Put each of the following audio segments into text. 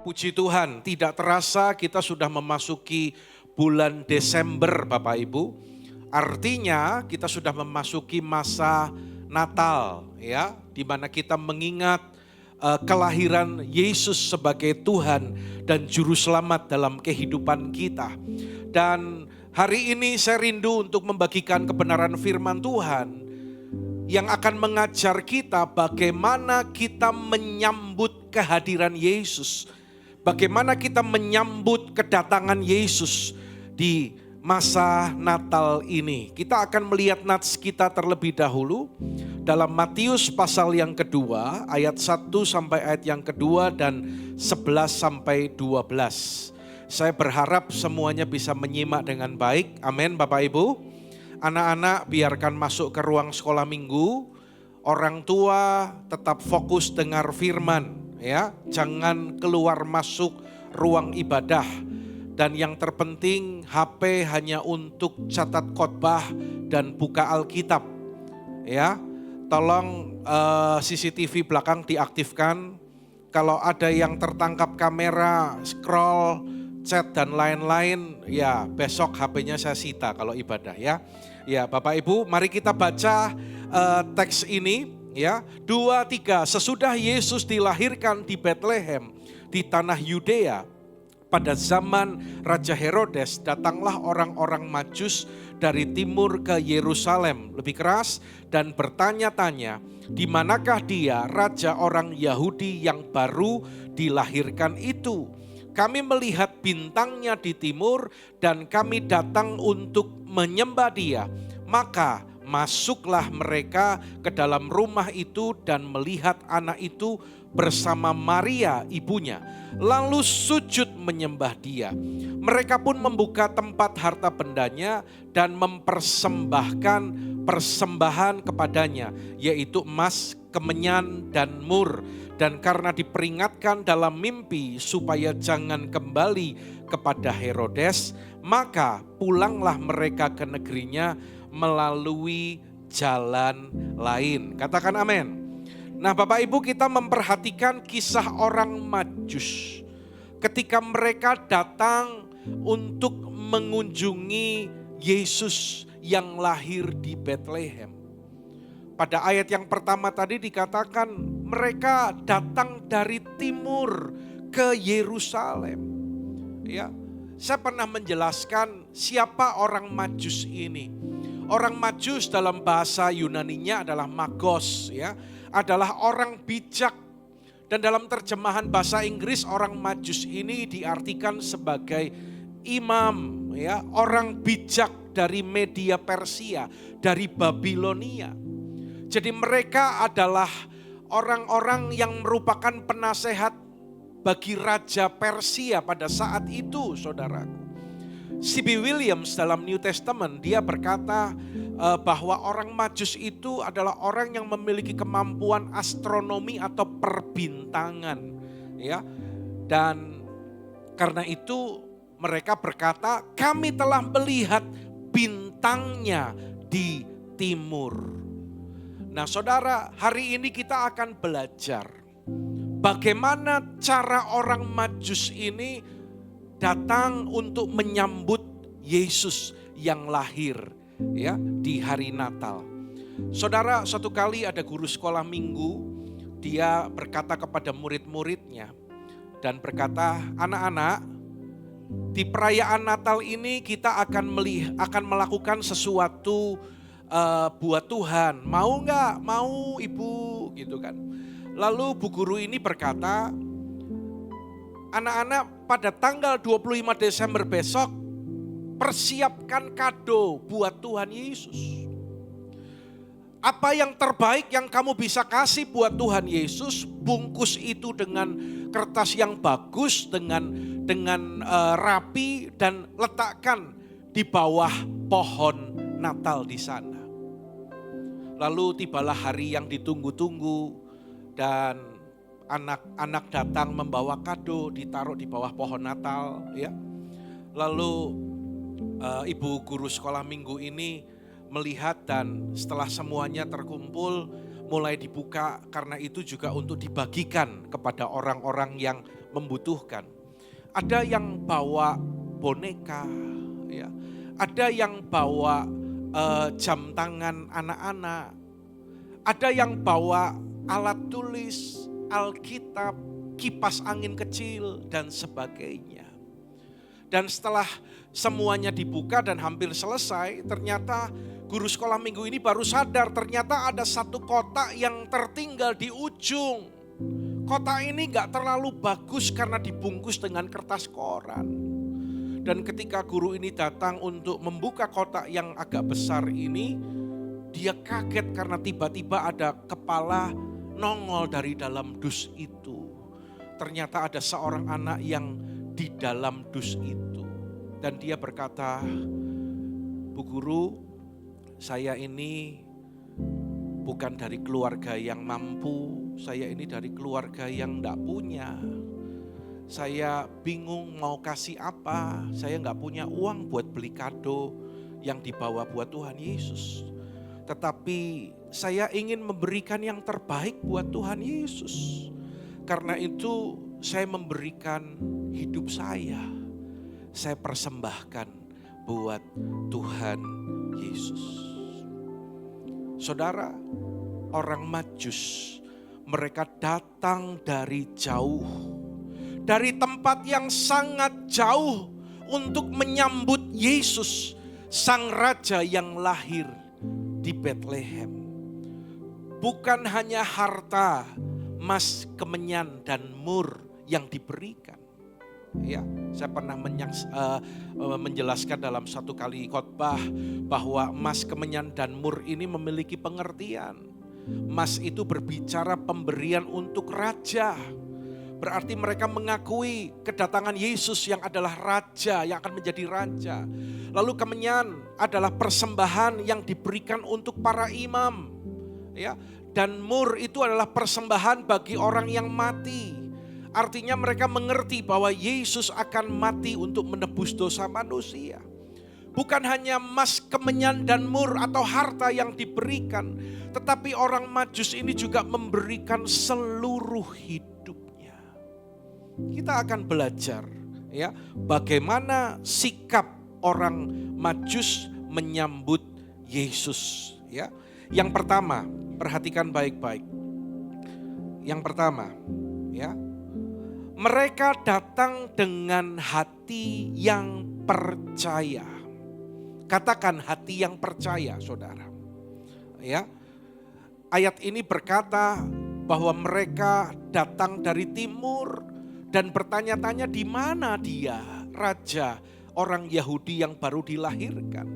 Puji Tuhan, tidak terasa kita sudah memasuki bulan Desember Bapak Ibu. Artinya kita sudah memasuki masa Natal ya, di mana kita mengingat kelahiran Yesus sebagai Tuhan dan juru selamat dalam kehidupan kita. Dan hari ini saya rindu untuk membagikan kebenaran firman Tuhan yang akan mengajar kita bagaimana kita menyambut kehadiran Yesus. Bagaimana kita menyambut kedatangan Yesus di masa Natal ini. Kita akan melihat nats kita terlebih dahulu dalam Matius pasal yang kedua, ayat 1 sampai ayat yang kedua dan 11 sampai 12. Saya berharap semuanya bisa menyimak dengan baik. Amin Bapak Ibu. Anak-anak biarkan masuk ke ruang sekolah minggu. Orang tua tetap fokus dengar firman. Ya, jangan keluar masuk ruang ibadah. Dan yang terpenting HP hanya untuk catat khotbah dan buka Alkitab. Ya, tolong CCTV belakang diaktifkan. Kalau ada yang tertangkap kamera, scroll, chat dan lain-lain, ya besok HP-nya saya sita kalau ibadah ya. Ya, Bapak Ibu, mari kita baca teks ini. Ya, 2, 3, sesudah Yesus dilahirkan di Betlehem di tanah Yudea, pada zaman Raja Herodes datanglah orang-orang Majus dari timur ke Yerusalem, lebih keras, dan bertanya-tanya, di manakah dia raja orang Yahudi yang baru dilahirkan itu? Kami melihat bintangnya di timur dan kami datang untuk menyembah dia. Maka masuklah mereka ke dalam rumah itu dan melihat anak itu bersama Maria ibunya. Lalu sujud menyembah dia. Mereka pun membuka tempat harta bendanya dan mempersembahkan persembahan kepadanya, yaitu emas, kemenyan, dan mur. Dan karena diperingatkan dalam mimpi supaya jangan kembali kepada Herodes, maka pulanglah mereka ke negerinya melalui jalan lain. Katakan amin. Nah Bapak Ibu, kita memperhatikan kisah orang Majus. Ketika mereka datang untuk mengunjungi Yesus yang lahir di Betlehem. Pada ayat yang pertama tadi dikatakan mereka datang dari timur ke Yerusalem. Ya, saya pernah menjelaskan siapa orang Majus ini. Orang Majus dalam bahasa Yunaninya adalah magos, ya, adalah orang bijak. Dan dalam terjemahan bahasa Inggris orang Majus ini diartikan sebagai imam, ya, orang bijak dari Media Persia, dari Babilonia. Jadi mereka adalah orang-orang yang merupakan penasehat bagi Raja Persia pada saat itu, saudaraku. C.B. Williams dalam New Testament dia berkata bahwa orang Majus itu adalah orang yang memiliki kemampuan astronomi atau perbintangan, ya. Dan karena itu mereka berkata, kami telah melihat bintangnya di timur. Nah saudara, hari ini kita akan belajar bagaimana cara orang Majus ini datang untuk menyambut Yesus yang lahir ya di hari Natal. Saudara, suatu kali ada guru sekolah minggu, dia berkata kepada murid-muridnya dan berkata, anak-anak, di perayaan Natal ini kita akan melakukan sesuatu buat Tuhan. Mau nggak? Mau ibu, gitu kan. Lalu bu guru ini berkata, anak-anak pada tanggal 25 Desember besok persiapkan kado buat Tuhan Yesus. Apa yang terbaik yang kamu bisa kasih buat Tuhan Yesus, bungkus itu dengan kertas yang bagus, dengan rapi dan letakkan di bawah pohon Natal di sana. Lalu tibalah hari yang ditunggu-tunggu dan anak-anak datang membawa kado, ditaruh di bawah pohon Natal, ya. Lalu ibu guru sekolah minggu ini melihat dan setelah semuanya terkumpul mulai dibuka, karena itu juga untuk dibagikan kepada orang-orang yang membutuhkan. Ada yang bawa boneka, ya. Ada yang bawa jam tangan anak-anak. Ada yang bawa alat tulis, Alkitab, kipas angin kecil, dan sebagainya. Dan setelah semuanya dibuka dan hampir selesai, ternyata guru sekolah minggu ini baru sadar ternyata ada satu kotak yang tertinggal di ujung. Kotak ini gak terlalu bagus karena dibungkus dengan kertas koran. Dan ketika guru ini datang untuk membuka kotak yang agak besar ini, dia kaget karena tiba-tiba ada kepala nongol dari dalam dus itu. Ternyata ada seorang anak yang di dalam dus itu. Dan dia berkata, "Bu guru, saya ini bukan dari keluarga yang mampu, saya ini dari keluarga yang enggak punya. Saya bingung mau kasih apa, saya enggak punya uang buat beli kado yang dibawa buat Tuhan Yesus. Tetapi saya ingin memberikan yang terbaik buat Tuhan Yesus. Karena itu saya memberikan hidup saya persembahkan buat Tuhan Yesus." Saudara, orang Majus, mereka datang dari jauh, dari tempat yang sangat jauh untuk menyambut Yesus, Sang Raja yang lahir di Betlehem. Bukan hanya harta, emas, kemenyan, dan mur yang diberikan. Ya, saya pernah menjelaskan dalam satu kali khotbah bahwa emas, kemenyan, dan mur ini memiliki pengertian. Emas itu berbicara pemberian untuk raja. Berarti mereka mengakui kedatangan Yesus yang adalah raja, yang akan menjadi raja. Lalu kemenyan adalah persembahan yang diberikan untuk para imam. Ya, dan mur itu adalah persembahan bagi orang yang mati. Artinya mereka mengerti bahwa Yesus akan mati untuk menebus dosa manusia. Bukan hanya emas, kemenyan, dan mur atau harta yang diberikan, tetapi orang Majus ini juga memberikan seluruh hidupnya. Kita akan belajar ya bagaimana sikap orang Majus menyambut Yesus ya. Yang pertama, perhatikan baik-baik. Yang pertama, ya. Mereka datang dengan hati yang percaya. Katakan hati yang percaya, saudara. Ya, ayat ini berkata bahwa mereka datang dari timur dan bertanya-tanya di mana dia, raja orang Yahudi yang baru dilahirkan.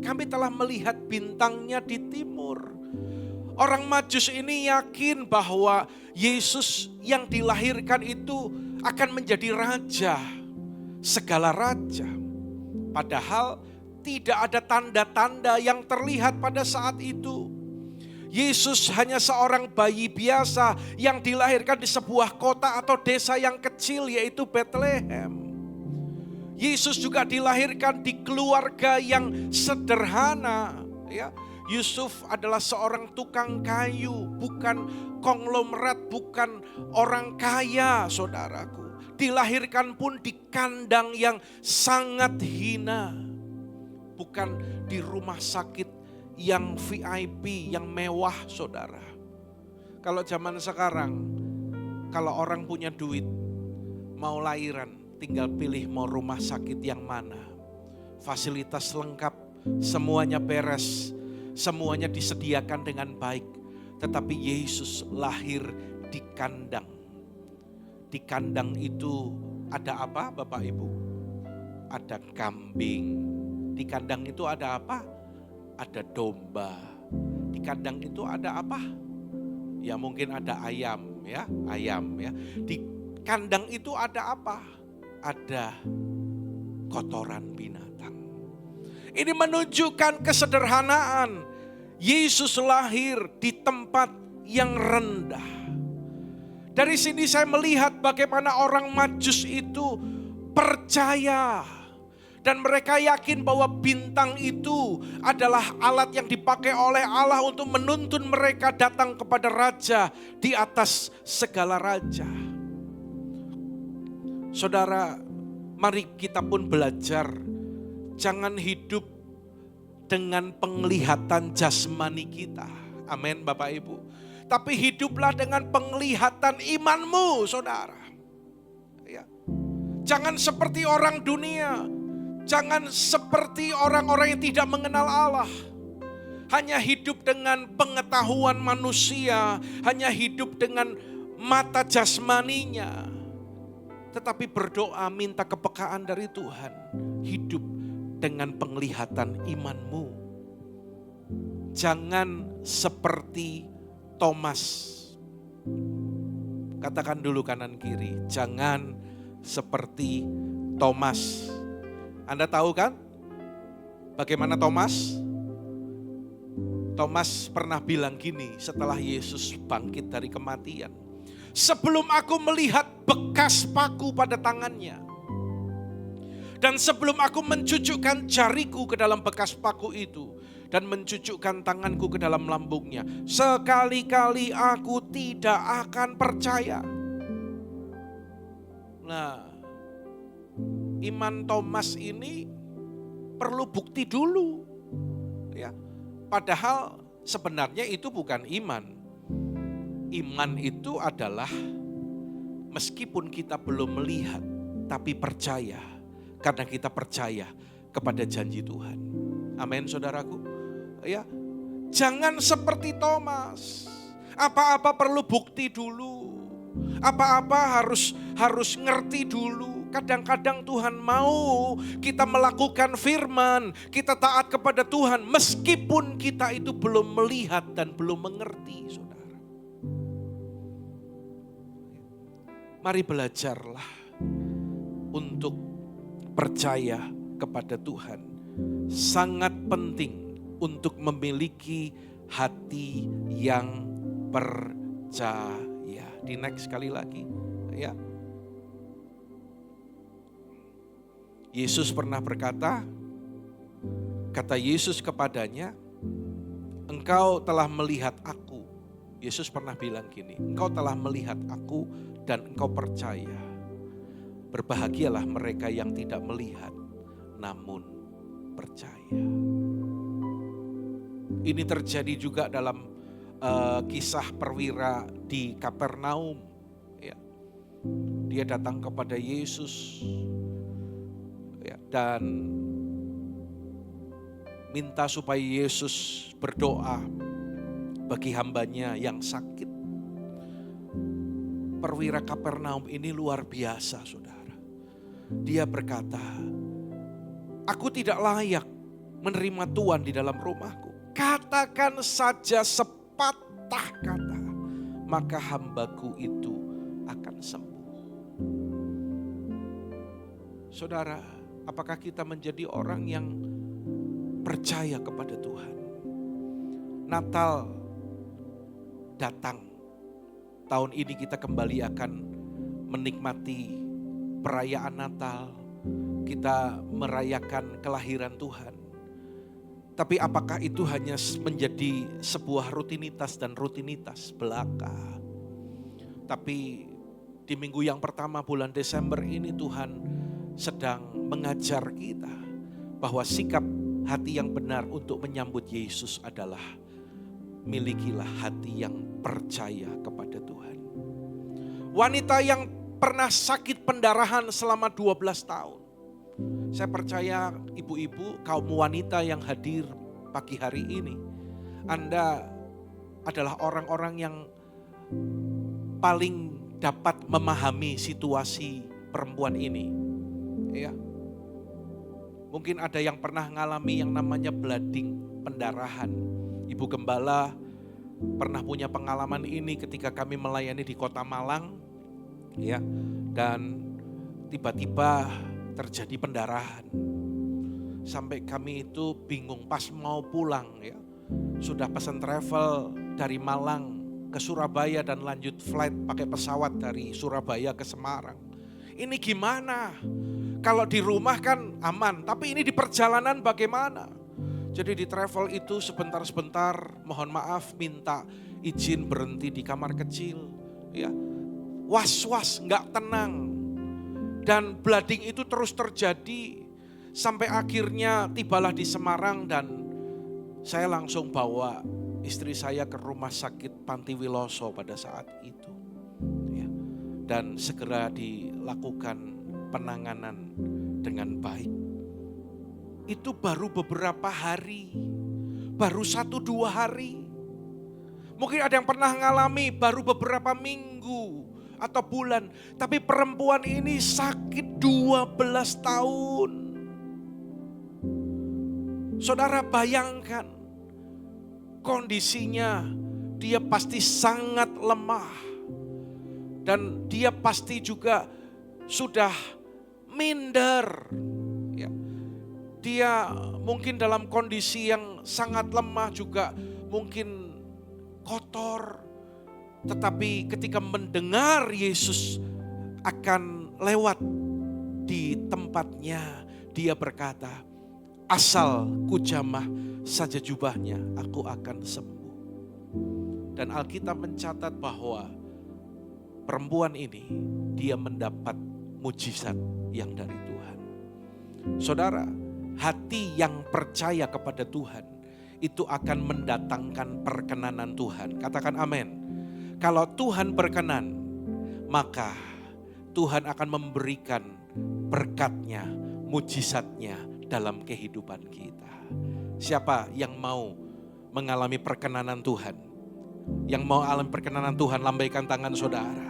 Kami telah melihat bintangnya di timur. Orang Majus ini yakin bahwa Yesus yang dilahirkan itu akan menjadi raja, segala raja. Padahal tidak ada tanda-tanda yang terlihat pada saat itu. Yesus hanya seorang bayi biasa yang dilahirkan di sebuah kota atau desa yang kecil yaitu Betlehem. Yesus juga dilahirkan di keluarga yang sederhana, ya. Yusuf adalah seorang tukang kayu, bukan konglomerat, bukan orang kaya, saudaraku. Dilahirkan pun di kandang yang sangat hina, bukan di rumah sakit yang VIP, yang mewah, saudara. Kalau zaman sekarang, kalau orang punya duit, mau lahiran, tinggal pilih mau rumah sakit yang mana. Fasilitas lengkap, semuanya beres. Semuanya disediakan dengan baik. Tetapi Yesus lahir di kandang. Di kandang itu ada apa Bapak Ibu? Ada kambing. Di kandang itu ada apa? Ada domba. Di kandang itu ada apa? Ya mungkin ada ayam ya. Di kandang itu ada apa? Ada kotoran binatang. Ini menunjukkan kesederhanaan. Yesus lahir di tempat yang rendah. Dari sini saya melihat bagaimana orang Majus itu percaya. Dan mereka yakin bahwa bintang itu adalah alat yang dipakai oleh Allah untuk menuntun mereka datang kepada raja di atas segala raja. Saudara, mari kita pun belajar, jangan hidup dengan penglihatan jasmani kita. Amin Bapak Ibu. Tapi hiduplah dengan penglihatan imanmu, saudara. Ya. Jangan seperti orang dunia. Jangan seperti orang-orang yang tidak mengenal Allah. Hanya hidup dengan pengetahuan manusia. Hanya hidup dengan mata jasmaninya. Tetapi berdoa minta kepekaan dari Tuhan. Hidup dengan penglihatan imanmu. Jangan seperti Thomas. Katakan dulu kanan kiri. Jangan seperti Thomas. Anda tahu kan bagaimana Thomas? Thomas pernah bilang gini setelah Yesus bangkit dari kematian. Sebelum aku melihat bekas paku pada tangannya. Dan sebelum aku mencucukkan jariku ke dalam bekas paku itu. Dan mencucukkan tanganku ke dalam lambungnya. Sekali-kali aku tidak akan percaya. Nah, iman Thomas ini perlu bukti dulu. Ya. Padahal sebenarnya itu bukan iman. Iman itu adalah meskipun kita belum melihat, tapi percaya. Karena kita percaya kepada janji Tuhan. Amin saudaraku. Ya, jangan seperti Thomas. Apa-apa perlu bukti dulu. Apa-apa harus ngerti dulu. Kadang-kadang Tuhan mau kita melakukan firman, kita taat kepada Tuhan meskipun kita itu belum melihat dan belum mengerti, saudara. Mari belajarlah untuk percaya kepada Tuhan. Sangat penting untuk memiliki hati yang percaya. Di next sekali lagi, ya. Yesus pernah berkata, kata Yesus kepadanya, engkau telah melihat aku. Yesus pernah bilang gini, engkau telah melihat aku dan engkau percaya. Berbahagialah mereka yang tidak melihat, namun percaya. Ini terjadi juga dalam kisah perwira di Kapernaum. Ya. Dia datang kepada Yesus ya, dan minta supaya Yesus berdoa bagi hambanya yang sakit. Perwira Kapernaum ini luar biasa, saudara. Dia berkata, aku tidak layak menerima Tuhan di dalam rumahku. Katakan saja sepatah kata, maka hambaku itu akan sembuh. Saudara, apakah kita menjadi orang yang percaya kepada Tuhan? Natal datang. Tahun ini kita kembali akan menikmati perayaan Natal. Kita merayakan kelahiran Tuhan. Tapi apakah itu hanya menjadi sebuah rutinitas dan rutinitas belaka? Tapi di minggu yang pertama bulan Desember ini Tuhan sedang mengajar kita bahwa sikap hati yang benar untuk menyambut Yesus adalah milikilah hati yang percaya kepada Tuhan. Wanita yang pernah sakit pendarahan selama 12 tahun. Saya percaya ibu-ibu, kaum wanita yang hadir pagi hari ini, Anda adalah orang-orang yang paling dapat memahami situasi perempuan ini. Ya. Mungkin ada yang pernah mengalami yang namanya bleeding, pendarahan. Ibu Gembala pernah punya pengalaman ini ketika kami melayani di Kota Malang. Ya. Dan tiba-tiba terjadi pendarahan. Sampai kami itu bingung pas mau pulang ya. Sudah pesan travel dari Malang ke Surabaya dan lanjut flight pakai pesawat dari Surabaya ke Semarang. Ini gimana? Kalau di rumah kan aman, tapi ini di perjalanan bagaimana? Jadi di travel itu sebentar-sebentar mohon maaf minta izin berhenti di kamar kecil. Ya. Was-was, gak tenang. Dan blooding itu terus terjadi sampai akhirnya tibalah di Semarang dan saya langsung bawa istri saya ke rumah sakit Panti Wiloso pada saat itu. Ya. Dan segera dilakukan penanganan dengan baik. Itu baru beberapa hari, baru 1-2 hari. Mungkin ada yang pernah mengalami baru beberapa minggu atau bulan. Tapi perempuan ini sakit 12 tahun. Saudara bayangkan kondisinya, dia pasti sangat lemah. Dan dia pasti juga sudah minder. Ya. Dia mungkin dalam kondisi yang sangat lemah juga, mungkin kotor. Tetapi ketika mendengar Yesus akan lewat di tempatnya, dia berkata, asal kujamah saja jubahnya, aku akan sembuh. Dan Alkitab mencatat bahwa perempuan ini, dia mendapat mujizat yang dari Tuhan. Saudara, hati yang percaya kepada Tuhan, itu akan mendatangkan perkenanan Tuhan. Katakan amin. Kalau Tuhan berkenan, maka Tuhan akan memberikan berkatnya, mujizatnya dalam kehidupan kita. Siapa yang mau mengalami perkenanan Tuhan? Yang mau alami perkenanan Tuhan, lambaikan tangan saudara.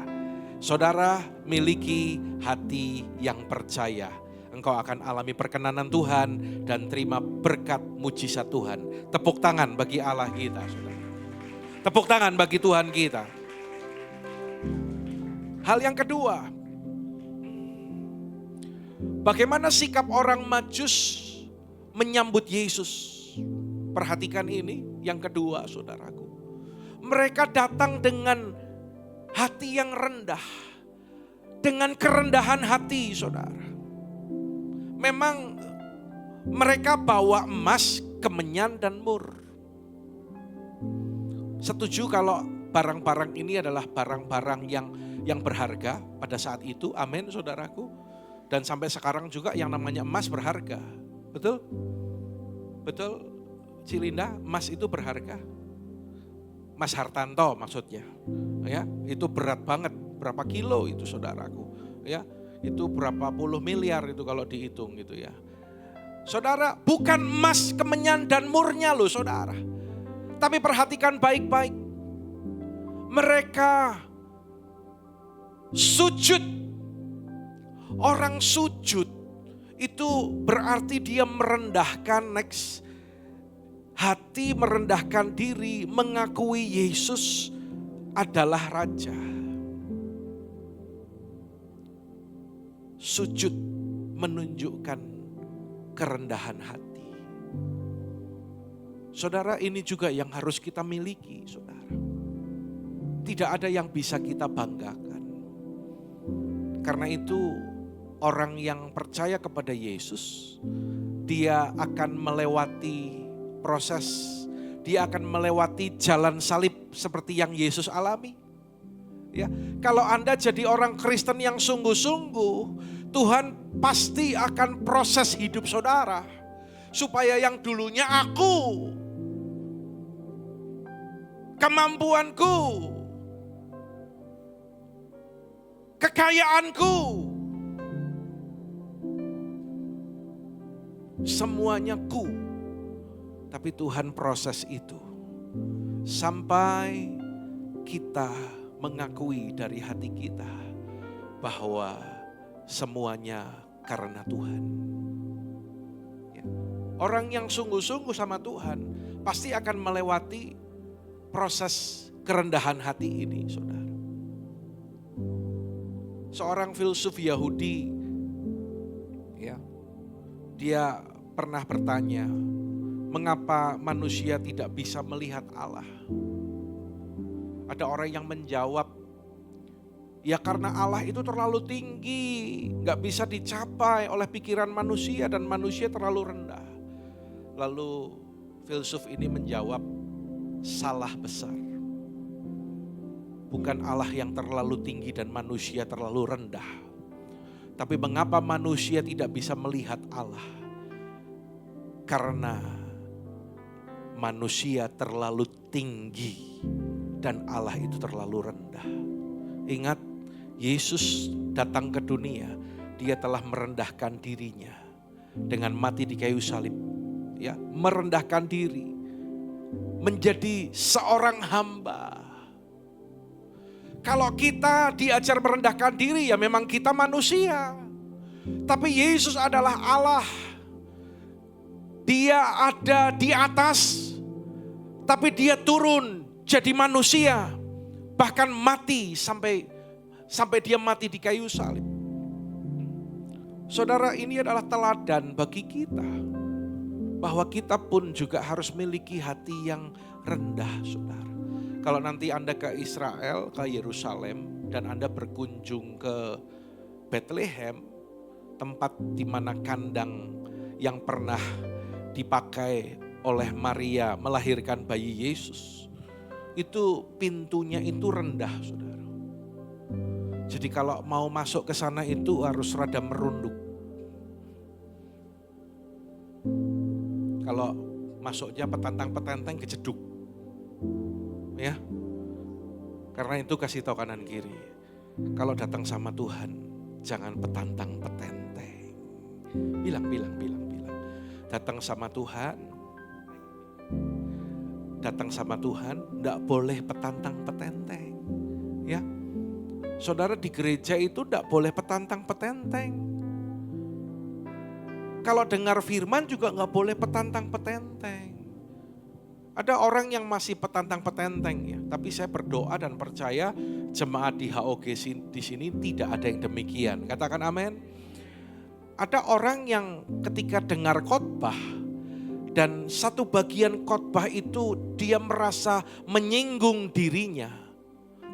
Saudara miliki hati yang percaya. Engkau akan alami perkenanan Tuhan dan terima berkat mujizat Tuhan. Tepuk tangan bagi Allah kita, saudara. Tepuk tangan bagi Tuhan kita. Hal yang kedua, bagaimana sikap orang Majus menyambut Yesus? Perhatikan ini, yang kedua saudaraku. Mereka datang dengan hati yang rendah. Dengan kerendahan hati saudara. Memang mereka bawa emas, kemenyan dan mur. Setuju kalau barang-barang ini adalah barang-barang yang berharga pada saat itu. Amin saudaraku. Dan sampai sekarang juga yang namanya emas berharga. Betul? Betul Cilinda, emas itu berharga. Mas Hartanto maksudnya. Ya, itu berat banget, berapa kilo itu saudaraku. Ya, itu berapa puluh miliar itu kalau dihitung gitu ya. Saudara, bukan emas, kemenyan dan murnya loh saudara. Tapi perhatikan baik-baik. Mereka sujud. Orang sujud itu berarti dia merendahkan hati, merendahkan diri, mengakui Yesus adalah Raja. Sujud menunjukkan kerendahan hati. Saudara, ini juga yang harus kita miliki, saudara. Tidak ada yang bisa kita banggakan. Karena itu orang yang percaya kepada Yesus, dia akan melewati proses, dia akan melewati jalan salib seperti yang Yesus alami. Ya, kalau Anda jadi orang Kristen yang sungguh-sungguh, Tuhan pasti akan proses hidup saudara. Supaya yang dulunya aku, kemampuanku, kekayaanku, semuanya ku. Tapi Tuhan proses itu sampai kita mengakui dari hati kita bahwa semuanya karena Tuhan. Ya. Orang yang sungguh-sungguh sama Tuhan pasti akan melewati proses kerendahan hati ini, saudara. Seorang filsuf Yahudi, ya, dia pernah bertanya, mengapa manusia tidak bisa melihat Allah? Ada orang yang menjawab, ya karena Allah itu terlalu tinggi, gak bisa dicapai oleh pikiran manusia dan manusia terlalu rendah. Lalu filsuf ini menjawab, salah besar. Bukan Allah yang terlalu tinggi dan manusia terlalu rendah. Tapi mengapa manusia tidak bisa melihat Allah? Karena manusia terlalu tinggi dan Allah itu terlalu rendah. Ingat, Yesus datang ke dunia, dia telah merendahkan dirinya dengan mati di kayu salib. Ya, merendahkan diri, menjadi seorang hamba. Kalau kita diajar merendahkan diri, ya memang kita manusia. Tapi Yesus adalah Allah. Dia ada di atas, tapi dia turun jadi manusia. Bahkan mati sampai dia mati di kayu salib. Saudara, ini adalah teladan bagi kita. Bahwa kita pun juga harus memiliki hati yang rendah, saudara. Kalau nanti Anda ke Israel, ke Yerusalem, dan Anda berkunjung ke Bethlehem, tempat di mana kandang yang pernah dipakai oleh Maria melahirkan bayi Yesus, itu pintunya itu rendah, saudara. Jadi kalau mau masuk ke sana itu harus rada merunduk. Kalau masuknya petantang-petenteng kejeduk. Ya, karena itu kasih tahu kanan kiri. Kalau datang sama Tuhan, jangan petantang petenteng. Bilang. Datang sama Tuhan, enggak boleh petantang petenteng. Ya, saudara, di gereja itu enggak boleh petantang petenteng. Kalau dengar firman juga enggak boleh petantang petenteng. Ada orang yang masih petantang petenteng ya, tapi saya berdoa dan percaya jemaat di HOG di sini tidak ada yang demikian. Katakan amin. Ada orang yang ketika dengar khotbah dan satu bagian khotbah itu dia merasa menyinggung dirinya,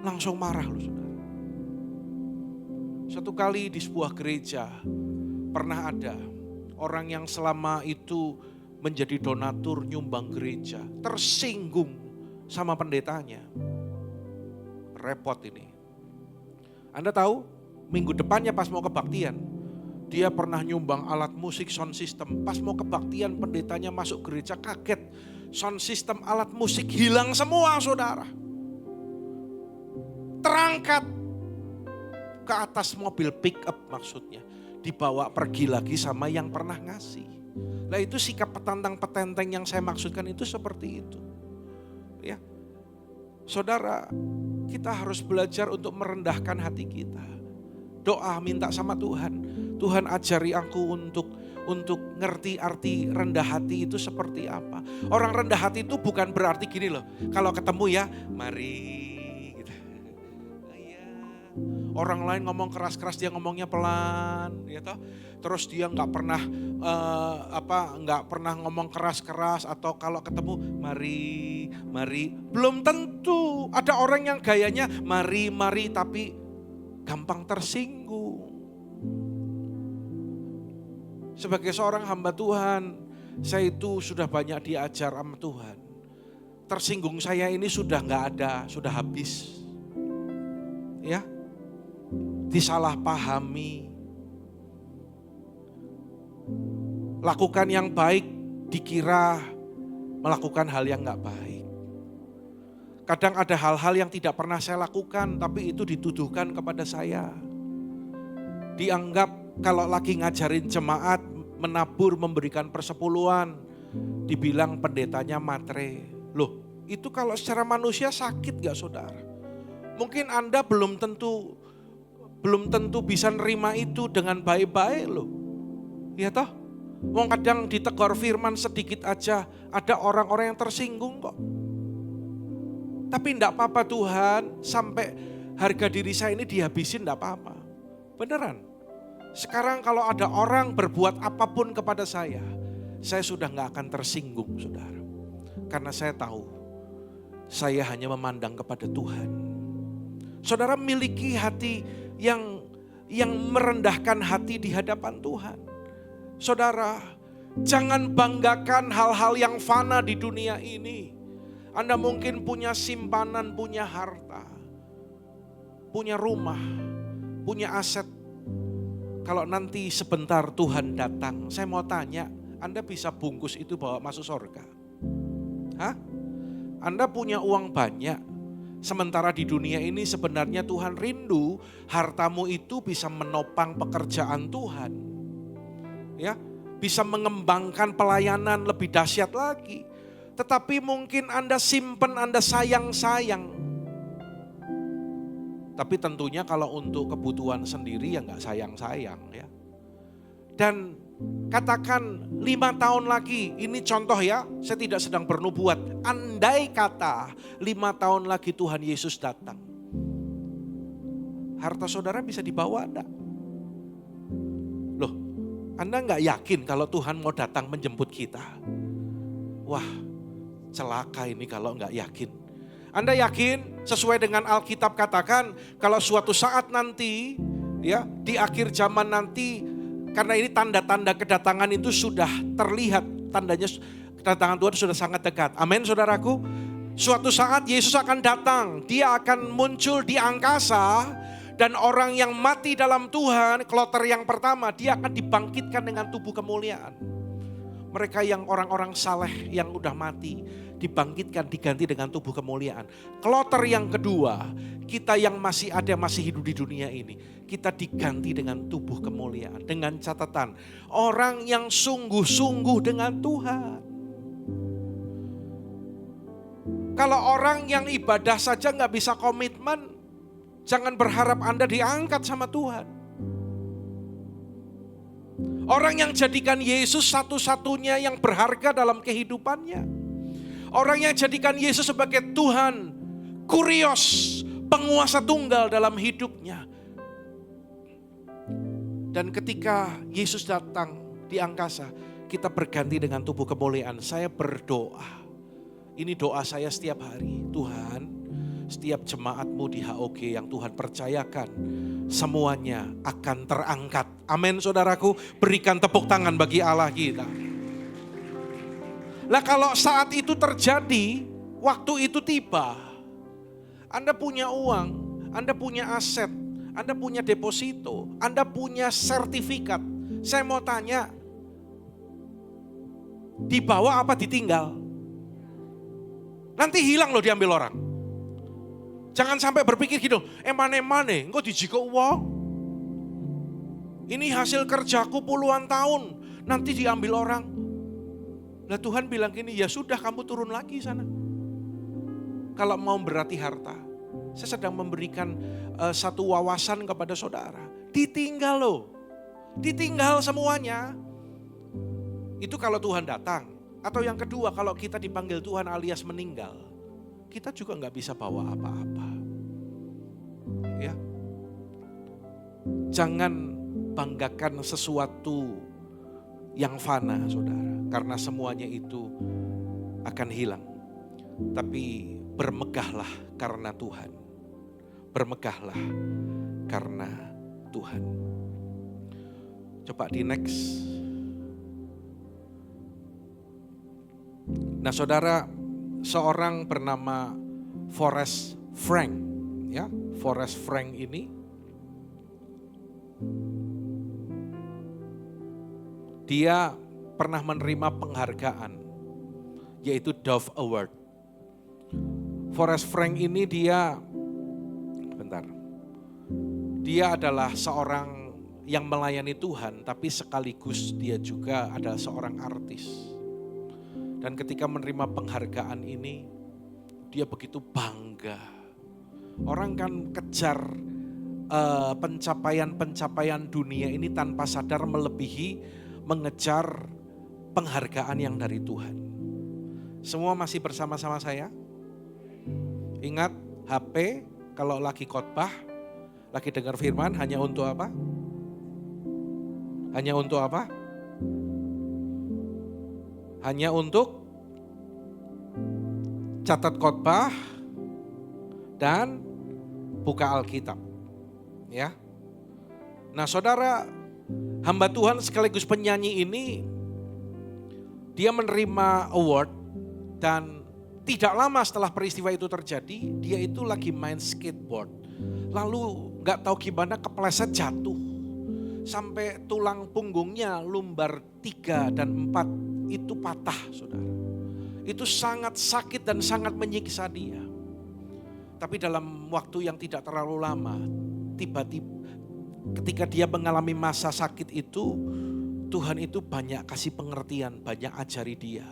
langsung marah loh, saudara. Satu kali di sebuah gereja pernah ada orang yang selama itu menjadi donatur nyumbang gereja, tersinggung sama pendetanya. Repot ini. Anda tahu, minggu depannya pas mau kebaktian, dia pernah nyumbang alat musik sound system. Pas mau kebaktian pendetanya masuk gereja kaget. Sound system alat musik hilang semua, saudara. Terangkat ke atas mobil pick up maksudnya. Dibawa pergi lagi sama yang pernah ngasih. Nah itu sikap petantang petenteng yang saya maksudkan itu seperti itu. Ya, saudara, kita harus belajar untuk merendahkan hati kita. Doa minta sama Tuhan. Tuhan ajari aku untuk ngerti arti rendah hati itu seperti apa. Orang rendah hati itu bukan berarti gini loh. Kalau ketemu ya, mari. Orang lain ngomong keras-keras, dia ngomongnya pelan, ya toh. Terus dia nggak pernah ngomong keras-keras, atau kalau ketemu mari. Belum tentu. Ada orang yang gayanya mari tapi gampang tersinggung. Sebagai seorang hamba Tuhan, saya itu sudah banyak diajar sama Tuhan. Tersinggung saya ini sudah nggak ada, sudah habis. Ya. Disalahpahami, lakukan yang baik dikira melakukan hal yang gak baik. Kadang ada hal-hal yang tidak pernah saya lakukan, tapi itu dituduhkan kepada saya. Dianggap kalau lagi ngajarin jemaat, menabur, memberikan persepuluhan, dibilang pendetanya matre. Loh, itu kalau secara manusia sakit gak, saudara? Mungkin Anda belum tentu bisa nerima itu dengan baik-baik loh. Ya toh? Wong kadang ditegur firman sedikit aja, ada orang-orang yang tersinggung kok. Tapi enggak apa-apa Tuhan, sampai harga diri saya ini dihabisin enggak apa-apa. Beneran. Sekarang kalau ada orang berbuat apapun kepada saya sudah enggak akan tersinggung, saudara. Karena saya tahu, saya hanya memandang kepada Tuhan. Saudara miliki hati yang merendahkan hati di hadapan Tuhan. Saudara, jangan banggakan hal-hal yang fana di dunia ini. Anda mungkin punya simpanan, punya harta, punya rumah, punya aset, kalau nanti sebentar Tuhan datang, saya mau tanya, Anda bisa bungkus itu bawa masuk surga? Hah? Anda punya uang banyak, sementara di dunia ini sebenarnya Tuhan rindu hartamu itu bisa menopang pekerjaan Tuhan. Ya, bisa mengembangkan pelayanan lebih dahsyat lagi. Tetapi mungkin Anda simpen, Anda sayang-sayang. Tapi tentunya kalau untuk kebutuhan sendiri ya nggak sayang-sayang ya. Dan katakan 5 tahun lagi, ini contoh ya, saya tidak sedang bernubuat. Andai kata 5 tahun lagi Tuhan Yesus datang. Harta saudara bisa dibawa enggak? Loh, Anda nggak yakin kalau Tuhan mau datang menjemput kita? Wah, celaka ini kalau nggak yakin. Anda yakin sesuai dengan Alkitab katakan kalau suatu saat nanti ya di akhir zaman nanti, karena ini tanda-tanda kedatangan itu sudah terlihat, tandanya kedatangan Tuhan sudah sangat dekat. Amin saudaraku. Suatu saat Yesus akan datang, dia akan muncul di angkasa dan orang yang mati dalam Tuhan, kloter yang pertama, dia akan dibangkitkan dengan tubuh kemuliaan. Mereka yang orang-orang saleh yang udah mati dibangkitkan, diganti dengan tubuh kemuliaan. Kloter yang kedua, kita yang masih ada, masih hidup di dunia ini, kita diganti dengan tubuh kemuliaan. Dengan catatan, orang yang sungguh-sungguh dengan Tuhan. Kalau orang yang ibadah saja gak bisa komitmen, jangan berharap Anda diangkat sama Tuhan. Orang yang jadikan Yesus satu-satunya yang berharga dalam kehidupannya. Orang yang jadikan Yesus sebagai Tuhan, kurios, penguasa tunggal dalam hidupnya. Dan ketika Yesus datang di angkasa, kita berganti dengan tubuh kemuliaan. Saya berdoa, ini doa saya setiap hari. Tuhan, setiap jemaatmu di HOG yang Tuhan percayakan, semuanya akan terangkat. Amin saudaraku, berikan tepuk tangan bagi Allah kita. Lah kalau saat itu terjadi, waktu itu tiba, Anda punya uang, Anda punya aset, Anda punya deposito, Anda punya sertifikat. Saya mau tanya, dibawa apa ditinggal? Nanti hilang loh, diambil orang. Jangan sampai berpikir gitu, emane-emane, engkau dijiko uang. Ini hasil kerjaku puluhan tahun, nanti diambil orang. Nah Tuhan bilang gini, ya sudah kamu turun lagi sana. Kalau mau berarti harta. Saya sedang memberikan satu wawasan kepada saudara. Ditinggal loh. Ditinggal semuanya. Itu kalau Tuhan datang. Atau yang kedua, kalau kita dipanggil Tuhan alias meninggal. Kita juga gak bisa bawa apa-apa. Ya. Jangan banggakan sesuatu yang fana saudara. Karena semuanya itu akan hilang. Tapi bermegahlah karena Tuhan. Bermegahlah karena Tuhan. Coba di next. Nah saudara, seorang bernama Forrest Frank. Ya, Forrest Frank ini dia pernah menerima penghargaan, yaitu Dove Award. Forrest Frank ini dia adalah seorang yang melayani Tuhan, tapi sekaligus dia juga adalah seorang artis. Dan ketika menerima penghargaan ini, dia begitu bangga. Orang kan kejar pencapaian-pencapaian dunia ini tanpa sadar melebihi mengejar penghargaan yang dari Tuhan. Semua masih bersama-sama saya? Ingat, HP kalau lagi khotbah, lagi dengar firman hanya untuk apa? Hanya untuk apa? Hanya untuk catat khotbah dan buka Alkitab. Ya. Nah, saudara, hamba Tuhan sekaligus penyanyi ini, dia menerima award dan tidak lama setelah peristiwa itu terjadi, dia itu lagi main skateboard. Lalu gak tahu gimana kepleset jatuh. sampai tulang punggungnya lumbar 3 dan 4 itu patah, saudara. Itu sangat sakit dan sangat menyiksa dia. Tapi dalam waktu yang tidak terlalu lama, tiba-tiba ketika dia mengalami masa sakit itu, Tuhan itu banyak kasih pengertian, banyak ajari dia.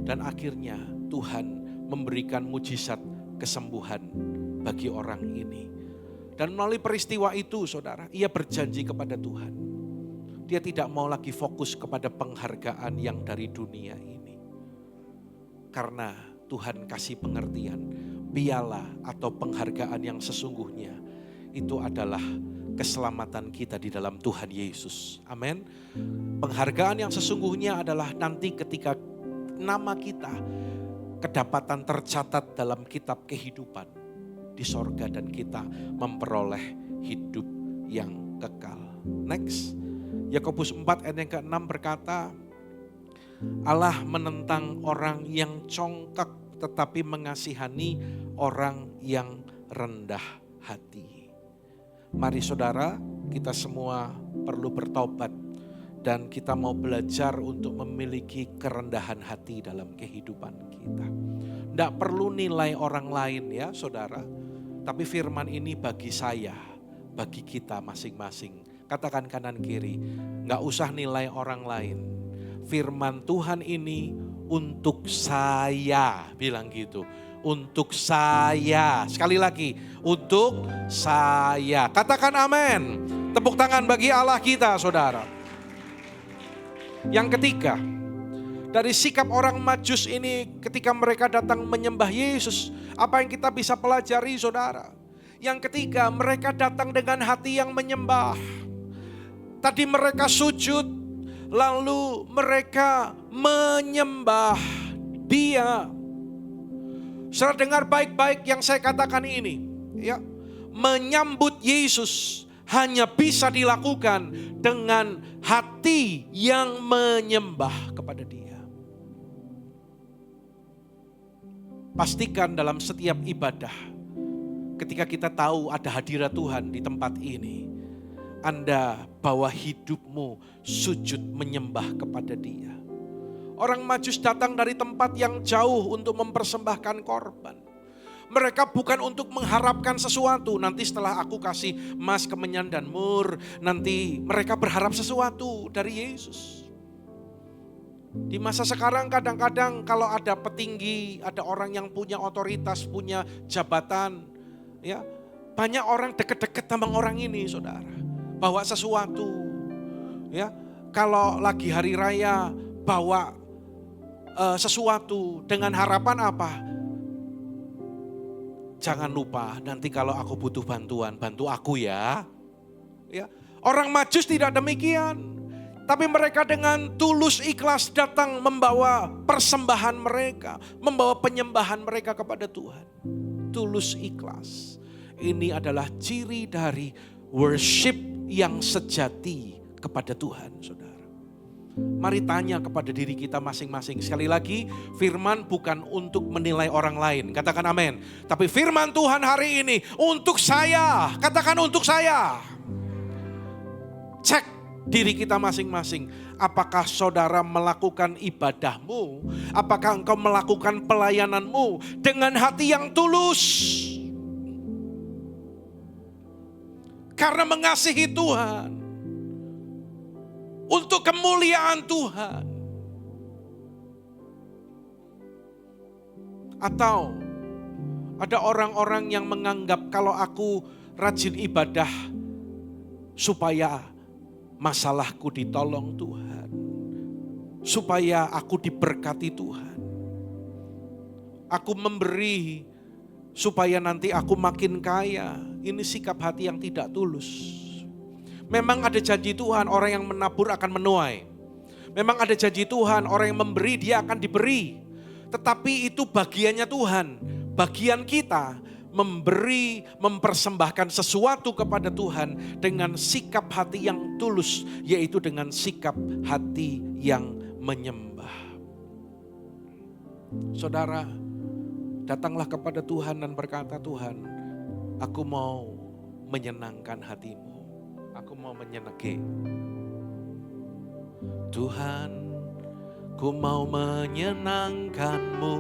Dan akhirnya Tuhan memberikan mujizat kesembuhan bagi orang ini. Dan melalui peristiwa itu, saudara, ia berjanji kepada Tuhan. Dia tidak mau lagi fokus kepada penghargaan yang dari dunia ini. Karena Tuhan kasih pengertian, piala atau penghargaan yang sesungguhnya itu adalah keselamatan kita di dalam Tuhan Yesus. Amin. Penghargaan yang sesungguhnya adalah nanti ketika nama kita kedapatan tercatat dalam kitab kehidupan di sorga dan kita memperoleh hidup yang kekal. Next, Yakobus 4 ayat yang ke-6 berkata, Allah menentang orang yang congkak tetapi mengasihani orang yang rendah hati. Mari saudara, kita semua perlu bertobat dan kita mau belajar untuk memiliki kerendahan hati dalam kehidupan kita. Tidak perlu nilai orang lain ya saudara, tapi firman ini bagi saya, bagi kita masing-masing. Katakan kanan kiri, nggak usah nilai orang lain. Firman Tuhan ini untuk saya, bilang gitu. Untuk saya, sekali lagi, untuk saya. Katakan amin. Tepuk tangan bagi Allah kita, saudara. Yang ketiga, dari sikap orang Majus ini ketika mereka datang menyembah Yesus, apa yang kita bisa pelajari, saudara? Yang ketiga, mereka datang dengan hati yang menyembah. Tadi mereka sujud, lalu mereka menyembah Dia. Saudara dengar baik-baik yang saya katakan ini, ya. Menyambut Yesus hanya bisa dilakukan dengan hati yang menyembah kepada Dia. Pastikan dalam setiap ibadah, ketika kita tahu ada hadirat Tuhan di tempat ini, Anda bawa hidupmu sujud menyembah kepada Dia. Orang Majus datang dari tempat yang jauh untuk mempersembahkan korban. Mereka bukan untuk mengharapkan sesuatu. Nanti setelah aku kasih emas, kemenyan dan mur, nanti mereka berharap sesuatu dari Yesus. Di masa sekarang kadang-kadang kalau ada petinggi, ada orang yang punya otoritas, punya jabatan, ya banyak orang deket-deket sama orang ini, saudara. Bawa sesuatu, ya. Kalau lagi hari raya bawa sesuatu dengan harapan apa? Jangan lupa nanti kalau aku butuh bantuan, bantu aku ya. Ya. Orang Majus tidak demikian. Tapi mereka dengan tulus ikhlas datang membawa persembahan mereka, membawa penyembahan mereka kepada Tuhan. Tulus ikhlas. Ini adalah ciri dari worship yang sejati kepada Tuhan, saudara. Mari tanya kepada diri kita masing-masing. Sekali lagi, firman bukan untuk menilai orang lain. Katakan amin. Tapi firman Tuhan hari ini untuk saya. Katakan untuk saya. Cek diri kita masing-masing. Apakah saudara melakukan ibadahmu? Apakah engkau melakukan pelayananmu dengan hati yang tulus? Karena mengasihi Tuhan. Untuk kemuliaan Tuhan. Atau ada orang-orang yang menganggap kalau aku rajin ibadah supaya masalahku ditolong Tuhan. Supaya aku diberkati Tuhan. Aku memberi supaya nanti aku makin kaya. Ini sikap hati yang tidak tulus. Memang ada janji Tuhan, orang yang menabur akan menuai. Memang ada janji Tuhan, orang yang memberi dia akan diberi. Tetapi itu bagiannya Tuhan. Bagian kita memberi, mempersembahkan sesuatu kepada Tuhan dengan sikap hati yang tulus, yaitu dengan sikap hati yang menyembah. Saudara, datanglah kepada Tuhan dan berkata, Tuhan, aku mau menyenangkan hatimu. Aku mau menyenangi. Tuhan, ku mau menyenangkan-Mu.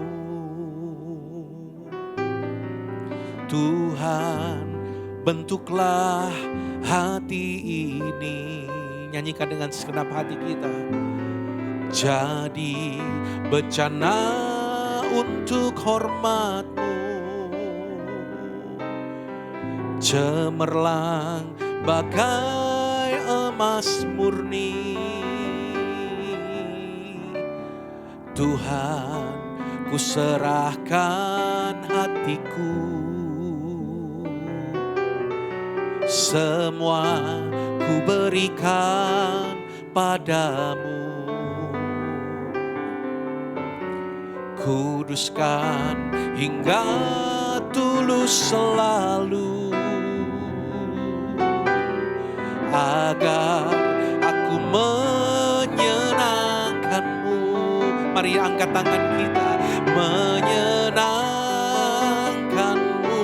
Tuhan, bentuklah hati ini. Nyanyikan dengan segenap hati kita. Jadi bencana untuk hormat-Mu. Cemerlang bagai emas murni. Tuhan, ku serahkan hatiku. Semua ku berikan padamu. Kuduskan hingga tulus selalu. Agar aku menyenangkan-Mu. Mari angkat tangan kita. Menyenangkan-Mu,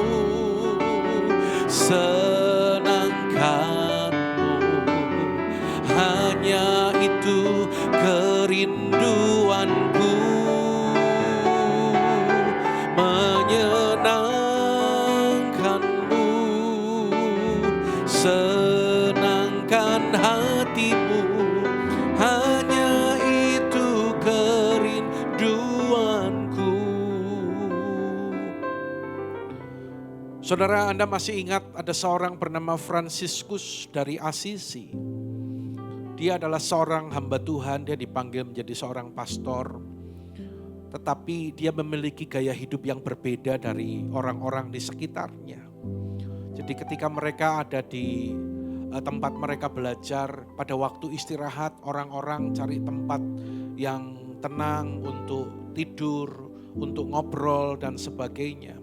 senangkan-Mu. Hanya itu kerinduanku. Menyenangkan-Mu, senangkan hati-Mu. Hanya itu kerinduanku. Saudara, Anda masih ingat ada seorang bernama Fransiskus dari Assisi. Dia adalah seorang hamba Tuhan, dia dipanggil menjadi seorang pastor. Tetapi dia memiliki gaya hidup yang berbeda dari orang-orang di sekitarnya. Jadi ketika mereka ada di tempat mereka belajar, pada waktu istirahat orang-orang cari tempat yang tenang untuk tidur, untuk ngobrol dan sebagainya.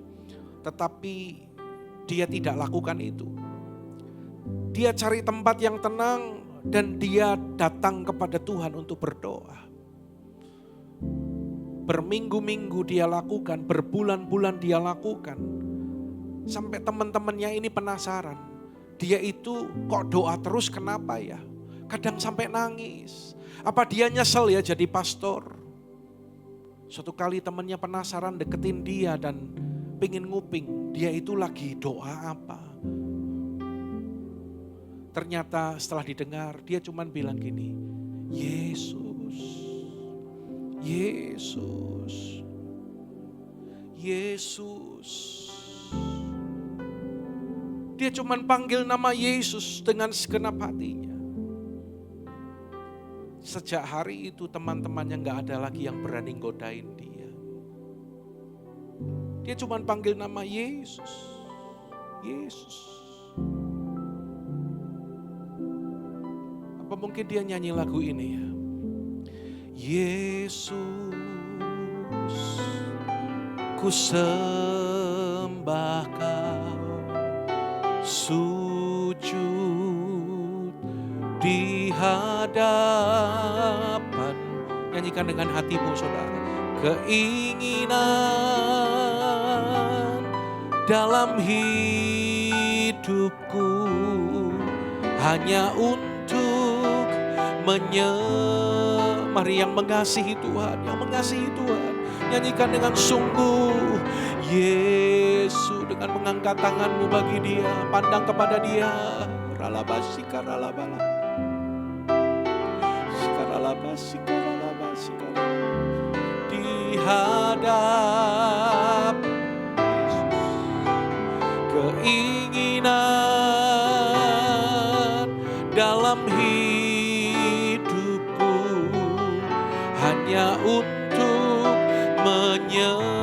Tetapi dia tidak lakukan itu. Dia cari tempat yang tenang dan dia datang kepada Tuhan untuk berdoa. Berminggu-minggu dia lakukan, berbulan-bulan dia lakukan. Sampai teman-temannya ini penasaran. Dia itu kok doa terus, kenapa ya? Kadang sampai nangis. Apa dia nyesel ya jadi pastor? Suatu kali temannya penasaran, deketin dia dan pengen nguping. Dia itu lagi doa apa? Ternyata setelah didengar, dia cuma bilang gini, Yesus, Yesus, Yesus. Dia cuma panggil nama Yesus dengan segenap hatinya. Sejak hari itu teman-temannya gak ada lagi yang berani godain dia. Dia cuma panggil nama Yesus, Yesus. Apa mungkin dia nyanyi lagu ini ya? Yesus, ku sembah Kau, sujud di hadapan. Nyanyikan dengan hatimu saudara. Keinginan dalam hidupku hanya untuk mari yang mengasihi Tuhan, yang mengasihi Tuhan, nyanyikan dengan sungguh. Yesus, dengan mengangkat tanganmu bagi dia, pandang kepada dia. Ralabasika ralabala, sikaralabasika ralabasika, di hadap Yesus. Keinginan dalam hidupku hanya untuk menyembah-Mu.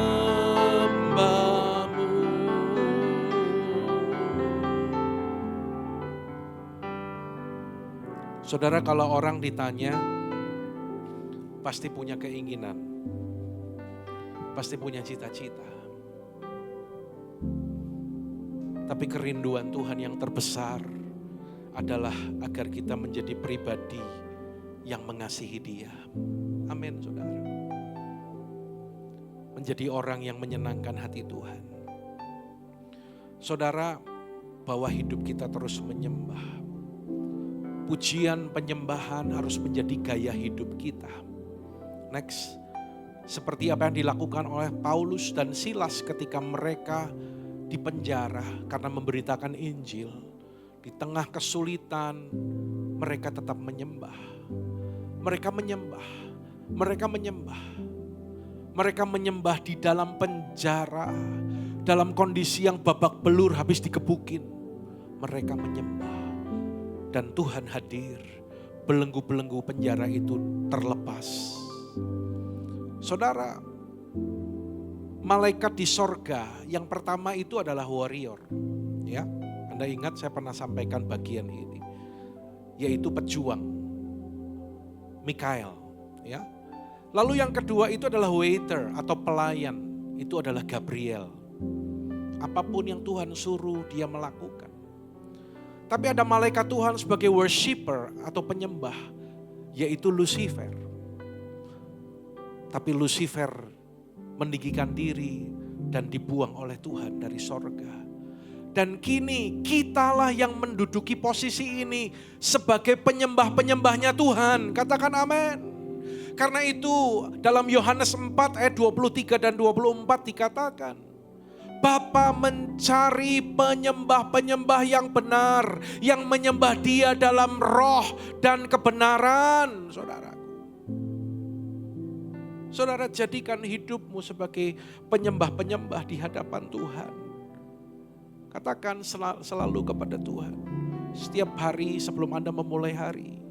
Saudara, kalau orang ditanya, pasti punya keinginan, pasti punya cita-cita. Tapi kerinduan Tuhan yang terbesar adalah agar kita menjadi pribadi yang mengasihi Dia. Amin, saudara. Menjadi orang yang menyenangkan hati Tuhan. Saudara, bahwa hidup kita terus menyembah. pujian, penyembahan harus menjadi gaya hidup kita. Next, seperti apa yang dilakukan oleh Paulus dan Silas ketika mereka dipenjara karena memberitakan Injil. Di tengah kesulitan, mereka tetap menyembah. Mereka menyembah. Mereka menyembah. Mereka menyembah di dalam penjara, dalam kondisi yang babak belur habis dikebukin. Mereka menyembah. Dan Tuhan hadir. Belenggu-belenggu penjara itu terlepas. Saudara, malaikat di sorga yang pertama itu adalah warrior. Ya, Anda ingat saya pernah sampaikan bagian ini, yaitu pejuang, Mikael. Ya, lalu yang kedua itu adalah waiter atau pelayan, itu adalah Gabriel. Apapun yang Tuhan suruh dia melakukan. Tapi ada malaikat Tuhan sebagai worshiper atau penyembah, yaitu Lucifer. Tapi Lucifer meninggikan diri dan dibuang oleh Tuhan dari sorga. Dan kini kitalah yang menduduki posisi ini sebagai penyembah-penyembahnya Tuhan. Katakan amin. Karena itu dalam Yohanes 4 ayat 23 dan 24 dikatakan, Bapa mencari penyembah-penyembah yang benar, yang menyembah Dia dalam roh dan kebenaran, saudara. Saudara, jadikan hidupmu sebagai penyembah-penyembah di hadapan Tuhan. Katakan selalu kepada Tuhan. Setiap hari sebelum Anda memulai hari.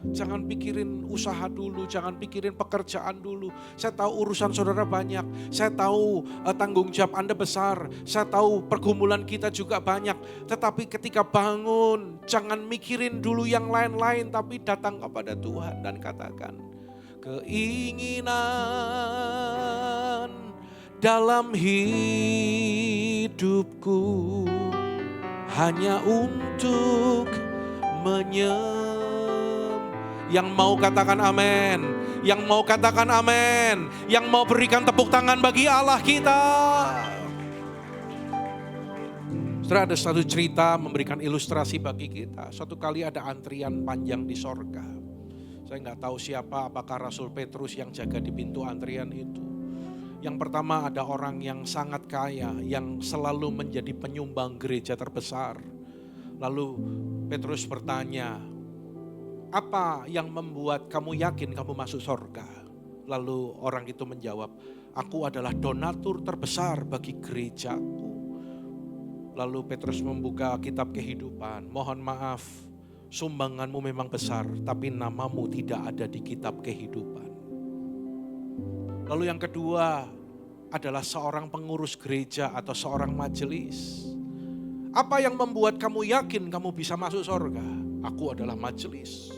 Jangan pikirin usaha dulu, jangan pikirin pekerjaan dulu. Saya tahu urusan saudara banyak. Saya tahu tanggung jawab Anda besar. Saya tahu pergumulan kita juga banyak. Tetapi ketika bangun, jangan mikirin dulu yang lain-lain. Tapi datang kepada Tuhan dan katakan, keinginan dalam hidupku hanya untuk yang mau katakan amin, yang mau katakan amin, yang mau berikan tepuk tangan bagi Allah kita. Saudara, ada satu cerita memberikan ilustrasi bagi kita. Suatu kali ada antrian panjang di sorga. Saya nggak tahu siapa, apakah Rasul Petrus yang jaga di pintu antrian itu. Yang pertama ada orang yang sangat kaya, yang selalu menjadi penyumbang gereja terbesar. Lalu Petrus bertanya, apa yang membuat kamu yakin kamu masuk sorga? Lalu orang itu menjawab, aku adalah donatur terbesar bagi gerejaku. Lalu Petrus membuka kitab kehidupan, mohon maaf, sumbanganmu memang besar, tapi namamu tidak ada di kitab kehidupan. Lalu yang kedua adalah seorang pengurus gereja atau seorang majelis. Apa yang membuat kamu yakin kamu bisa masuk surga? Aku adalah majelis.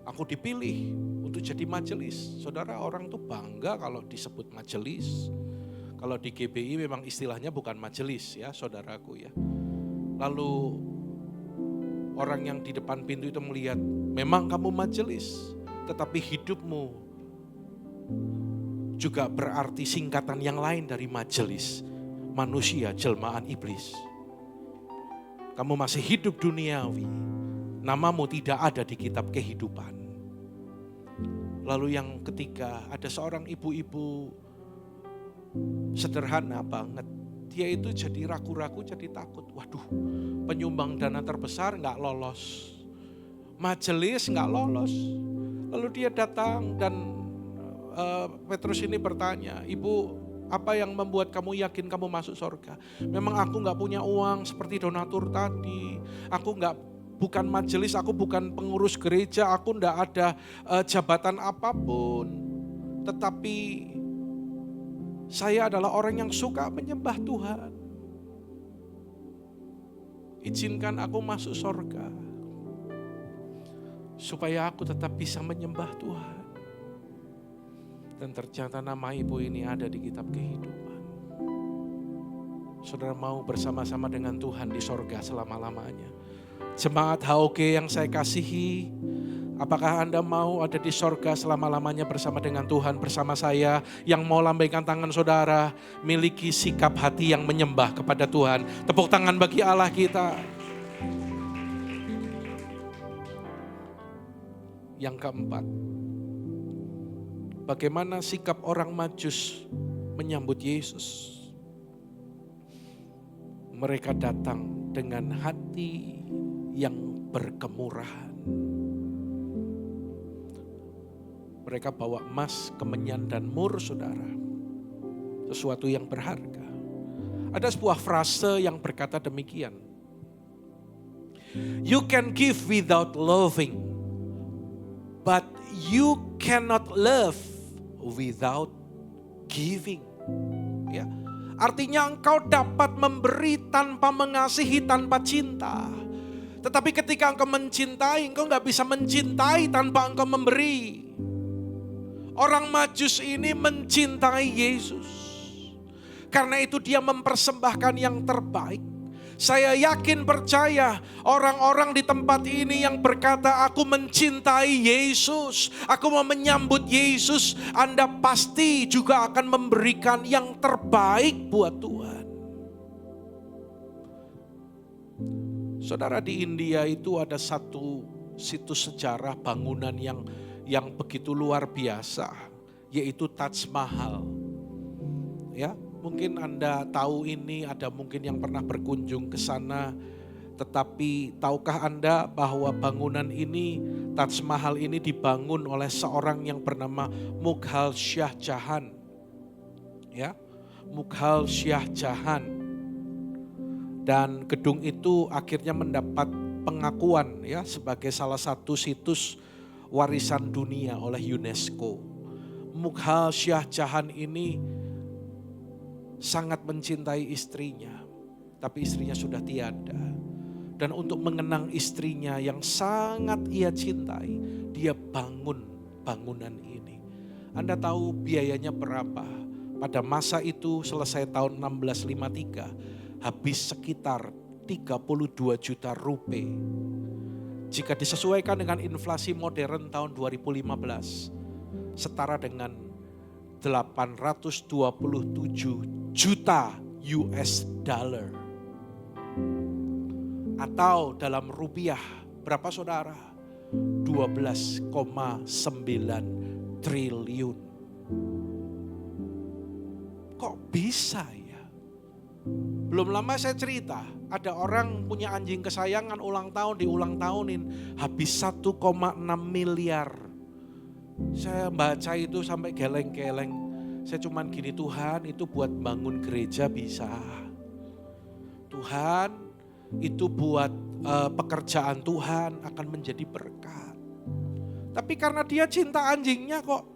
Aku dipilih untuk jadi majelis. Saudara, orang tuh bangga kalau disebut majelis. Kalau di GBI memang istilahnya bukan majelis ya, saudaraku ya. Lalu orang yang di depan pintu itu melihat, memang kamu majelis, tetapi hidupmu juga berarti singkatan yang lain dari majelis, manusia jelmaan iblis. Kamu masih hidup duniawi, namamu tidak ada di kitab kehidupan. Lalu yang ketiga, ada seorang ibu-ibu sederhana banget. Dia itu jadi ragu-ragu, jadi takut. Waduh, penyumbang dana terbesar gak lolos. Majelis gak lolos. Lalu dia datang dan Petrus ini bertanya, Ibu, apa yang membuat kamu yakin kamu masuk surga? Memang aku gak punya uang seperti donatur tadi. Aku bukan majelis, aku bukan pengurus gereja, aku gak ada jabatan apapun. Tetapi saya adalah orang yang suka menyembah Tuhan. Izinkan aku masuk surga, supaya aku tetap bisa menyembah Tuhan. Dan ternyata nama ibu ini ada di kitab kehidupan. Saudara mau bersama-sama dengan Tuhan di sorga selama-lamanya. Jemaat HOG yang saya kasihi, apakah Anda mau ada di sorga selama-lamanya bersama dengan Tuhan, bersama saya? Yang mau lambaikan tangan saudara, miliki sikap hati yang menyembah kepada Tuhan. Tepuk tangan bagi Allah kita. Yang keempat, bagaimana sikap orang Majus menyambut Yesus? Mereka datang dengan hati yang berkemurahan. Mereka bawa emas, kemenyan, dan mur, saudara. Sesuatu yang berharga. Ada sebuah frase yang berkata demikian. You can give without loving, but you cannot love without giving. Ya, artinya engkau dapat memberi tanpa mengasihi, tanpa cinta. Tetapi ketika engkau mencintai, engkau gak bisa mencintai tanpa engkau memberi. Orang Majus ini mencintai Yesus. Karena itu dia mempersembahkan yang terbaik. Saya yakin percaya orang-orang di tempat ini yang berkata aku mencintai Yesus, aku mau menyambut Yesus, Anda pasti juga akan memberikan yang terbaik buat Tuhan. Saudara, di India itu ada satu situs sejarah bangunan yang begitu luar biasa, yaitu Taj Mahal. Ya, mungkin Anda tahu ini, ada mungkin yang pernah berkunjung ke sana. Tetapi tahukah Anda bahwa bangunan ini, Taj Mahal ini dibangun oleh seorang yang bernama Mughal Shah Jahan. Ya, Mughal Shah Jahan. Dan gedung itu akhirnya mendapat pengakuan ya sebagai salah satu situs warisan dunia oleh UNESCO. Mughal Shah Jahan ini sangat mencintai istrinya, tapi istrinya sudah tiada. Dan untuk mengenang istrinya yang sangat ia cintai, dia bangun bangunan ini. Anda tahu biayanya berapa? Pada masa itu selesai tahun 1653, habis sekitar 32 juta rupiah. Jika disesuaikan dengan inflasi modern tahun 2015, setara dengan 827 juta US dollar. Atau dalam rupiah berapa saudara? 12,9 triliun. Kok bisa ya? Belum lama saya cerita, ada orang punya anjing kesayangan ulang tahun, diulang tahunin, habis 1,6 miliar. Saya baca itu sampai geleng-geleng. Saya cuman gini, Tuhan itu buat bangun gereja bisa. Tuhan itu buat pekerjaan Tuhan akan menjadi berkat. Tapi karena dia cinta anjingnya kok,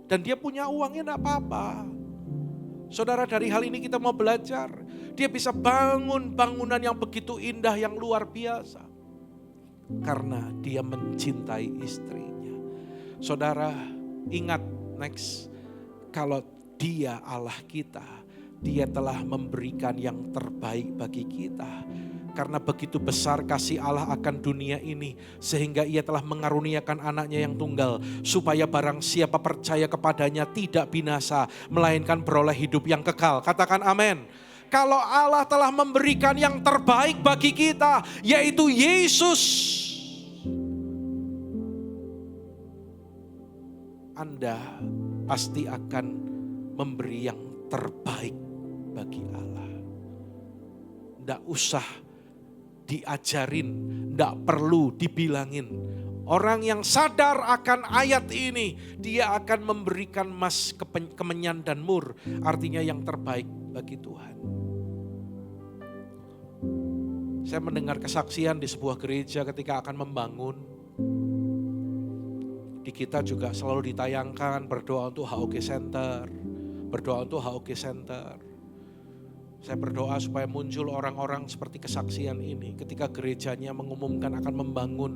dan dia punya uangnya enggak apa-apa. Saudara, dari hal ini kita mau belajar. Dia bisa bangun bangunan yang begitu indah, yang luar biasa. Karena dia mencintai istrinya. Saudara, ingat next, kalau dia Allah kita, dia telah memberikan yang terbaik bagi kita. Karena begitu besar kasih Allah akan dunia ini, sehingga ia telah mengaruniakan anaknya yang tunggal, supaya barang siapa percaya kepadanya tidak binasa, melainkan beroleh hidup yang kekal. Katakan amin. Kalau Allah telah memberikan yang terbaik bagi kita, yaitu Yesus, Anda pasti akan memberi yang terbaik bagi Allah. Tidak usah diajarin, tidak perlu dibilangin. Orang yang sadar akan ayat ini, dia akan memberikan emas, kemenyan, dan mur. Artinya yang terbaik bagi Tuhan. Saya mendengar kesaksian di sebuah gereja ketika akan membangun. Di kita juga selalu ditayangkan berdoa untuk HOG Center. Berdoa untuk HOG Center. Saya berdoa supaya muncul orang-orang seperti kesaksian ini. Ketika gerejanya mengumumkan akan membangun.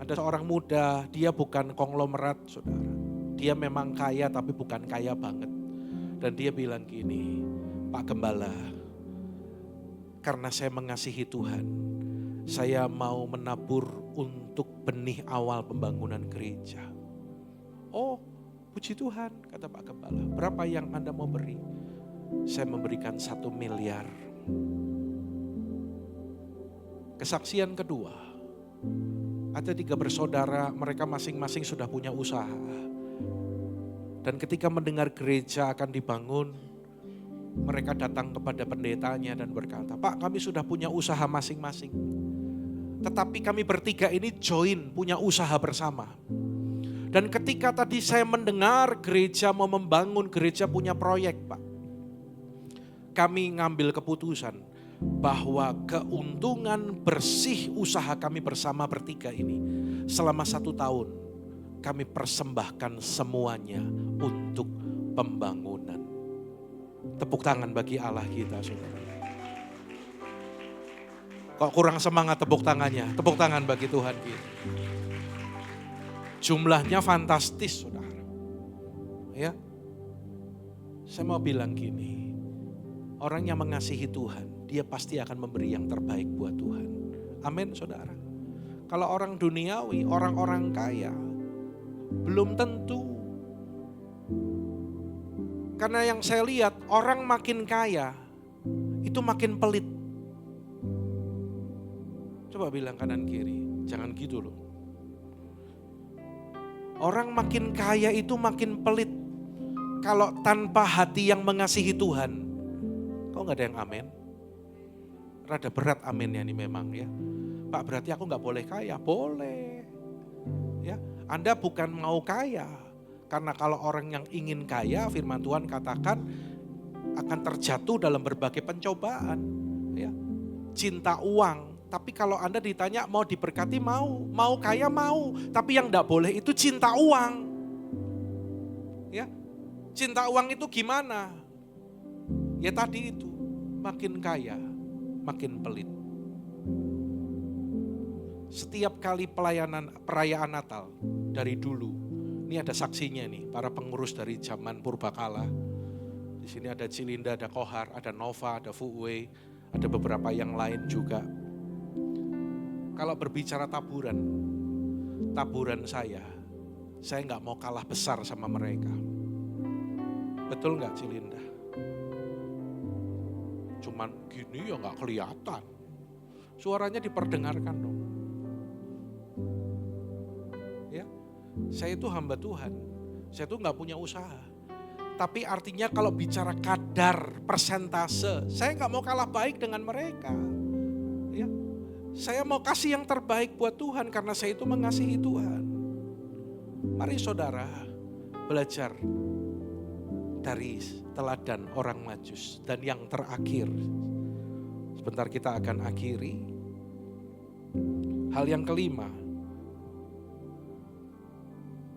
Ada seorang muda, dia bukan konglomerat saudara. Dia memang kaya tapi bukan kaya banget. Dan dia bilang gini, Pak Gembala, karena saya mengasihi Tuhan, saya mau menabur untuk benih awal pembangunan gereja. Oh, puji Tuhan, kata Pak Gembala. Berapa yang Anda mau beri? Saya memberikan 1 miliar. Kesaksian kedua, Ada 3 bersaudara, mereka masing-masing sudah punya usaha. Dan ketika mendengar gereja akan dibangun, mereka datang kepada pendetanya dan berkata, "Pak, kami sudah punya usaha masing-masing. Tetapi kami bertiga ini join, punya usaha bersama. Dan ketika tadi saya mendengar gereja mau membangun, gereja punya proyek, Pak. Kami ngambil keputusan bahwa keuntungan bersih usaha kami bersama bertiga ini selama 1 tahun kami persembahkan semuanya untuk pembangunan." Tepuk tangan bagi Allah kita, saudara. Kok kurang semangat tepuk tangannya? Tepuk tangan bagi Tuhan kita. Jumlahnya fantastis, saudara. Ya, saya mau bilang gini, orang yang mengasihi Tuhan, dia pasti akan memberi yang terbaik buat Tuhan. Amin, saudara. Kalau orang duniawi, orang-orang kaya, belum tentu. Karena yang saya lihat, orang makin kaya, itu makin pelit. Coba bilang kanan kiri, jangan gitu loh. Orang makin kaya itu makin pelit. Kalau tanpa hati yang mengasihi Tuhan, kok gak ada yang amin? Rada berat aminnya nih memang ya. Pak, berarti aku gak boleh kaya? Boleh. Ya, Anda bukan mau kaya. Karena kalau orang yang ingin kaya, firman Tuhan katakan akan terjatuh dalam berbagai pencobaan. Ya. Cinta uang. Tapi kalau Anda ditanya mau diberkati mau kaya mau. Tapi yang gak boleh itu cinta uang. Ya, cinta uang itu gimana? Ya tadi itu, makin kaya, makin pelit. Setiap kali perayaan Natal dari dulu, ini ada saksinya nih, para pengurus dari zaman purbakala. Di sini ada Cilinda, ada Kohar, ada Nova, ada Fuwei, ada beberapa yang lain juga. Kalau berbicara taburan saya nggak mau kalah besar sama mereka. Betul nggak Cilinda? Cuman gini ya nggak kelihatan. Suaranya diperdengarkan dong. Ya, saya itu hamba Tuhan. Saya itu nggak punya usaha. Tapi artinya kalau bicara kadar, persentase, saya nggak mau kalah baik dengan mereka. Ya, saya mau kasih yang terbaik buat Tuhan karena saya itu mengasihi Tuhan. Mari saudara belajar dari teladan orang Majus. Dan yang terakhir, sebentar kita akan akhiri. Hal yang kelima,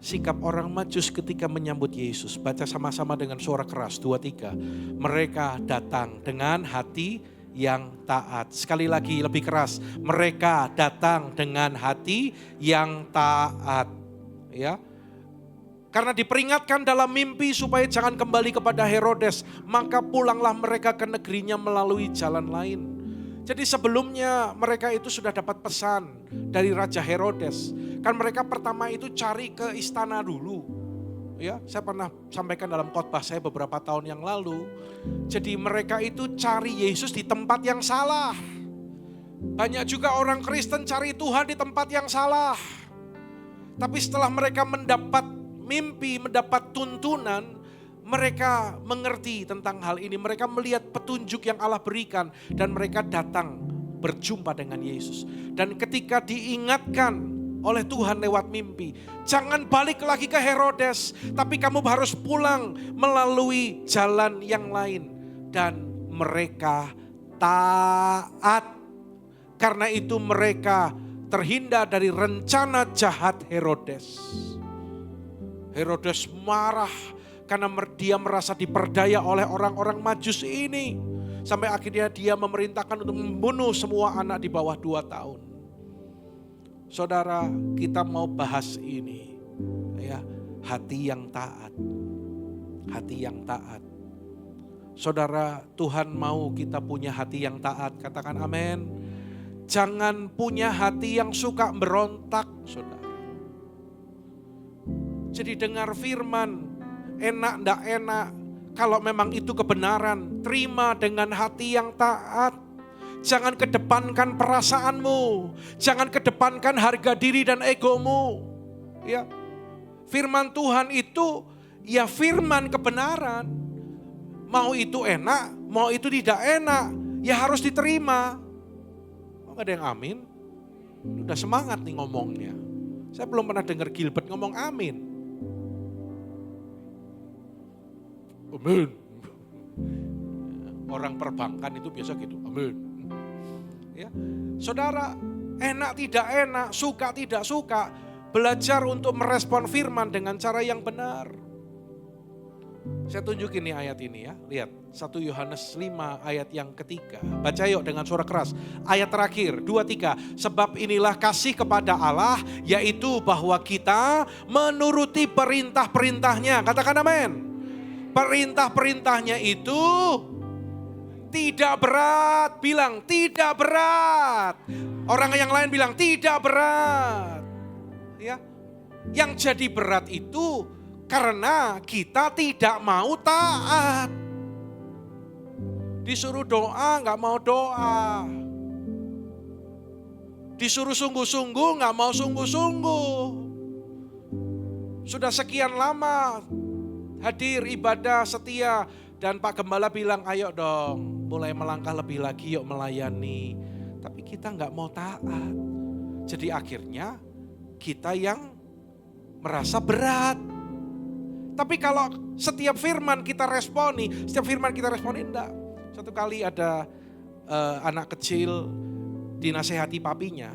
sikap orang Majus ketika menyambut Yesus. Baca sama-sama dengan suara keras, 2-3. Mereka datang dengan hati yang taat. Sekali lagi lebih keras, mereka datang dengan hati yang taat. Ya. Karena diperingatkan dalam mimpi supaya jangan kembali kepada Herodes, maka pulanglah mereka ke negerinya melalui jalan lain. Jadi sebelumnya mereka itu sudah dapat pesan dari Raja Herodes. Kan mereka pertama itu cari ke istana dulu. Ya, saya pernah sampaikan dalam khotbah saya beberapa tahun yang lalu. Jadi mereka itu cari Yesus di tempat yang salah. Banyak juga orang Kristen cari Tuhan di tempat yang salah. Tapi setelah mereka mendapat mimpi, mendapat tuntunan, mereka mengerti tentang hal ini. Mereka melihat petunjuk yang Allah berikan dan mereka datang berjumpa dengan Yesus. Dan ketika diingatkan oleh Tuhan lewat mimpi, jangan balik lagi ke Herodes, tapi kamu harus pulang melalui jalan yang lain. Dan mereka taat. Karena itu mereka terhindar dari rencana jahat Herodes. Herodes marah karena dia merasa diperdaya oleh orang-orang Majus ini. Sampai akhirnya dia memerintahkan untuk membunuh semua anak di bawah 2 tahun. Saudara, kita mau bahas ini. Ya, hati yang taat. Hati yang taat. Saudara, Tuhan mau kita punya hati yang taat. Katakan amin. Jangan punya hati yang suka berontak, saudara. Jadi dengar firman, enak ndak enak, kalau memang itu kebenaran, terima dengan hati yang taat. Jangan kedepankan perasaanmu. Jangan kedepankan harga diri dan egomu. Ya. Firman Tuhan itu ya firman kebenaran. Mau itu enak, mau itu tidak enak, ya harus diterima. Oh, gak ada yang amin? Udah semangat nih ngomongnya. Saya belum pernah dengar Gilbert ngomong amin. Amin. Orang perbankan itu biasa gitu, amin. Ya, saudara, enak tidak enak, suka tidak suka, belajar untuk merespon firman dengan cara yang benar. Saya tunjukin nih ayat ini ya, lihat 1 Yohanes 5 ayat yang ketiga. Baca yuk dengan suara keras. Ayat terakhir 2-3. Sebab inilah kasih kepada Allah, yaitu bahwa kita menuruti perintah-perintahnya. Katakan amin. Perintah-perintahnya itu tidak berat. Bilang tidak berat. Orang yang lain bilang tidak berat. Ya. Yang jadi berat itu karena kita tidak mau taat. Disuruh doa gak mau doa. Disuruh sungguh-sungguh gak mau sungguh-sungguh. Sudah sekian lama hadir ibadah setia. Dan Pak Gembala bilang ayo dong mulai melangkah lebih lagi yuk melayani. Tapi kita gak mau taat. Jadi akhirnya kita yang merasa berat. Tapi kalau setiap firman kita responi, enggak. Satu kali ada anak kecil dinasehati papinya.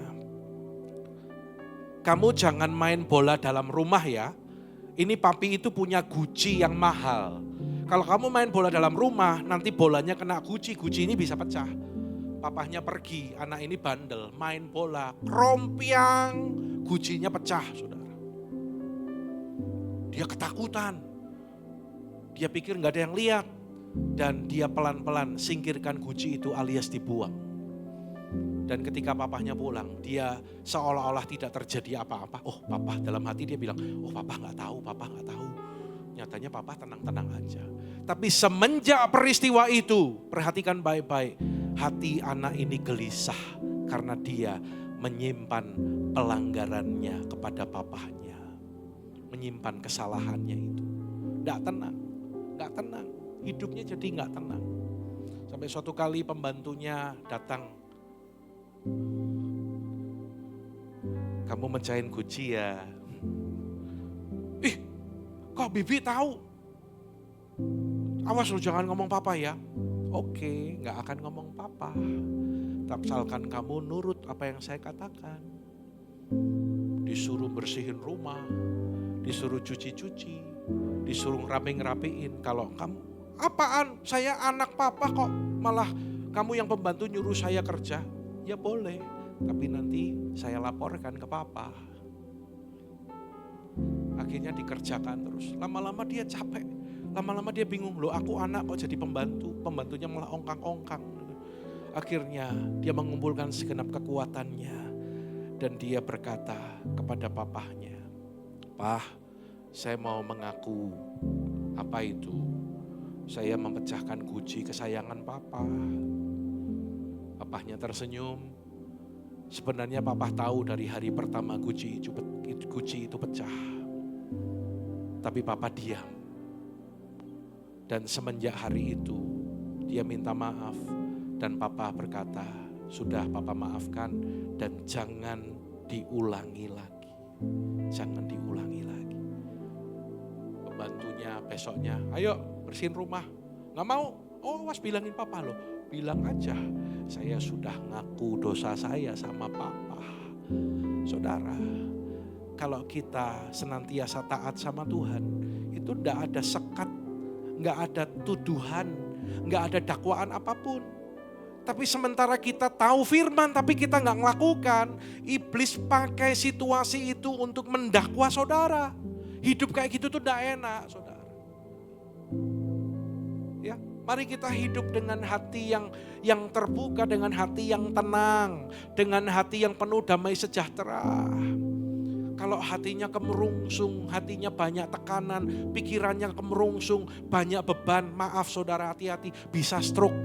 Kamu jangan main bola dalam rumah ya. Ini papi itu punya guci yang mahal. Kalau kamu main bola dalam rumah, nanti bolanya kena guci ini bisa pecah. Papahnya pergi, anak ini bandel, main bola, krompiang, gucinya pecah, saudara. Dia ketakutan, dia pikir gak ada yang lihat. Dan dia pelan-pelan singkirkan guci itu alias dibuang. Dan ketika papahnya pulang, dia seolah-olah tidak terjadi apa-apa. Oh papa, dalam hati dia bilang, oh papa gak tahu. Nyatanya papa tenang-tenang aja. Tapi semenjak peristiwa itu, perhatikan baik-baik, hati anak ini gelisah karena dia menyimpan pelanggarannya kepada papahnya. Menyimpan kesalahannya itu. Gak tenang. Hidupnya jadi gak tenang. Sampai suatu kali pembantunya datang. Kamu mencahin guci ya? Ih, kok Bibi tahu? Awas lu jangan ngomong papa ya. Oke, gak akan ngomong papa. Asalkan kamu nurut apa yang saya katakan. Disuruh bersihin rumah, disuruh cuci-cuci, disuruh ngerapiin. Kalau kamu, apaan? Saya anak papa kok malah kamu yang pembantu nyuruh saya kerja. Ya boleh, tapi nanti saya laporkan ke papa. Akhirnya dikerjakan terus. Lama-lama dia capek, lama-lama dia bingung. Loh aku anak kok jadi pembantu, pembantunya malah ongkang-ongkang. Akhirnya dia mengumpulkan segenap kekuatannya. Dan dia berkata kepada papahnya, Pah, saya mau mengaku apa itu? Saya memecahkan guci kesayangan papa. Papahnya tersenyum. Sebenarnya papa tahu dari hari pertama guci itu pecah. Tapi papa diam. Dan semenjak hari itu dia minta maaf. Dan papa berkata, sudah papa maafkan dan jangan diulangi lagi. Jangan diulangi lagi. Pembantunya besoknya, ayo bersihin rumah. Gak mau? Oh was bilangin papa loh. Bilang aja, saya sudah ngaku dosa saya sama papa. Saudara, kalau kita senantiasa taat sama Tuhan, itu gak ada sekat, gak ada tuduhan, gak ada dakwaan apapun. Tapi sementara kita tahu firman tapi kita gak ngelakukan, iblis pakai situasi itu untuk mendakwa saudara. Hidup kayak gitu tuh gak enak saudara. Ya, mari kita hidup dengan hati yang terbuka, dengan hati yang tenang, dengan hati yang penuh damai sejahtera. Kalau hatinya kemerungsung, hatinya banyak tekanan, pikirannya kemerungsung, banyak beban, maaf saudara hati-hati, bisa stroke.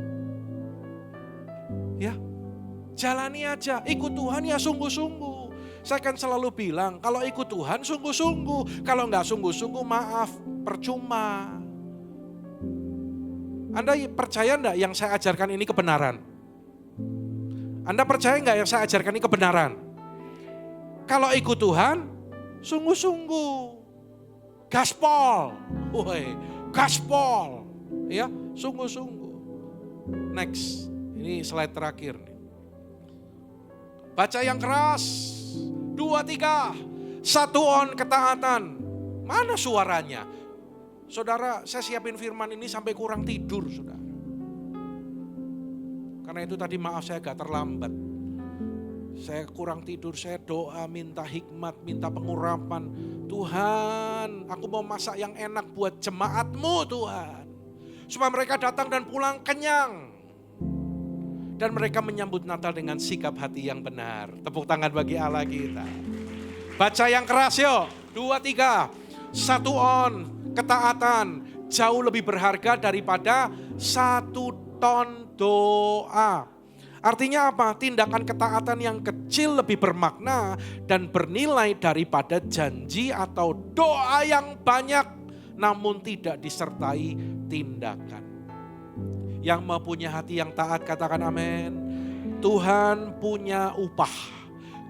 Ya, Jalani aja, ikut Tuhan ya sungguh-sungguh. Saya kan selalu bilang, kalau ikut Tuhan sungguh-sungguh. Kalau enggak sungguh-sungguh maaf, percuma. Anda percaya enggak yang saya ajarkan ini kebenaran? Anda percaya enggak yang saya ajarkan ini kebenaran? Kalau ikut Tuhan, sungguh-sungguh. Gaspol. Woi, gaspol. Ya, sungguh-sungguh. Next, ini slide terakhir nih. Baca yang keras. 2, 3. 1 on ketaatan. Mana suaranya? Saudara, saya siapin firman ini sampai kurang tidur, saudara. Karena itu tadi maaf saya agak terlambat. Saya kurang tidur, saya doa, minta hikmat, minta pengurapan. Tuhan, aku mau masak yang enak buat jemaat-Mu Tuhan. Supaya mereka datang dan pulang kenyang. Dan mereka menyambut Natal dengan sikap hati yang benar. Tepuk tangan bagi Allah kita. Baca yang keras yuk. 2, 3. 1 on. Ketaatan. Jauh lebih berharga daripada 1 ton doa. Artinya apa? Tindakan ketaatan yang kecil lebih bermakna dan bernilai daripada janji atau doa yang banyak namun tidak disertai tindakan. Yang mempunyai hati yang taat katakan amin. Tuhan punya upah.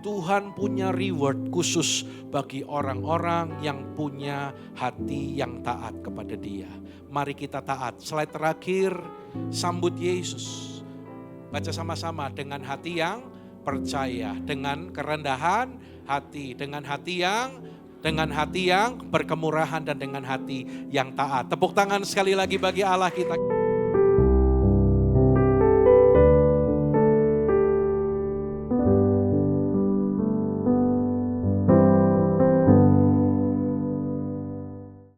Tuhan punya reward khusus bagi orang-orang yang punya hati yang taat kepada Dia. Mari kita taat. Slide terakhir, sambut Yesus. Baca sama-sama dengan hati yang percaya, dengan kerendahan hati, dengan hati yang berkemurahan dan dengan hati yang taat. Tepuk tangan sekali lagi bagi Allah kita.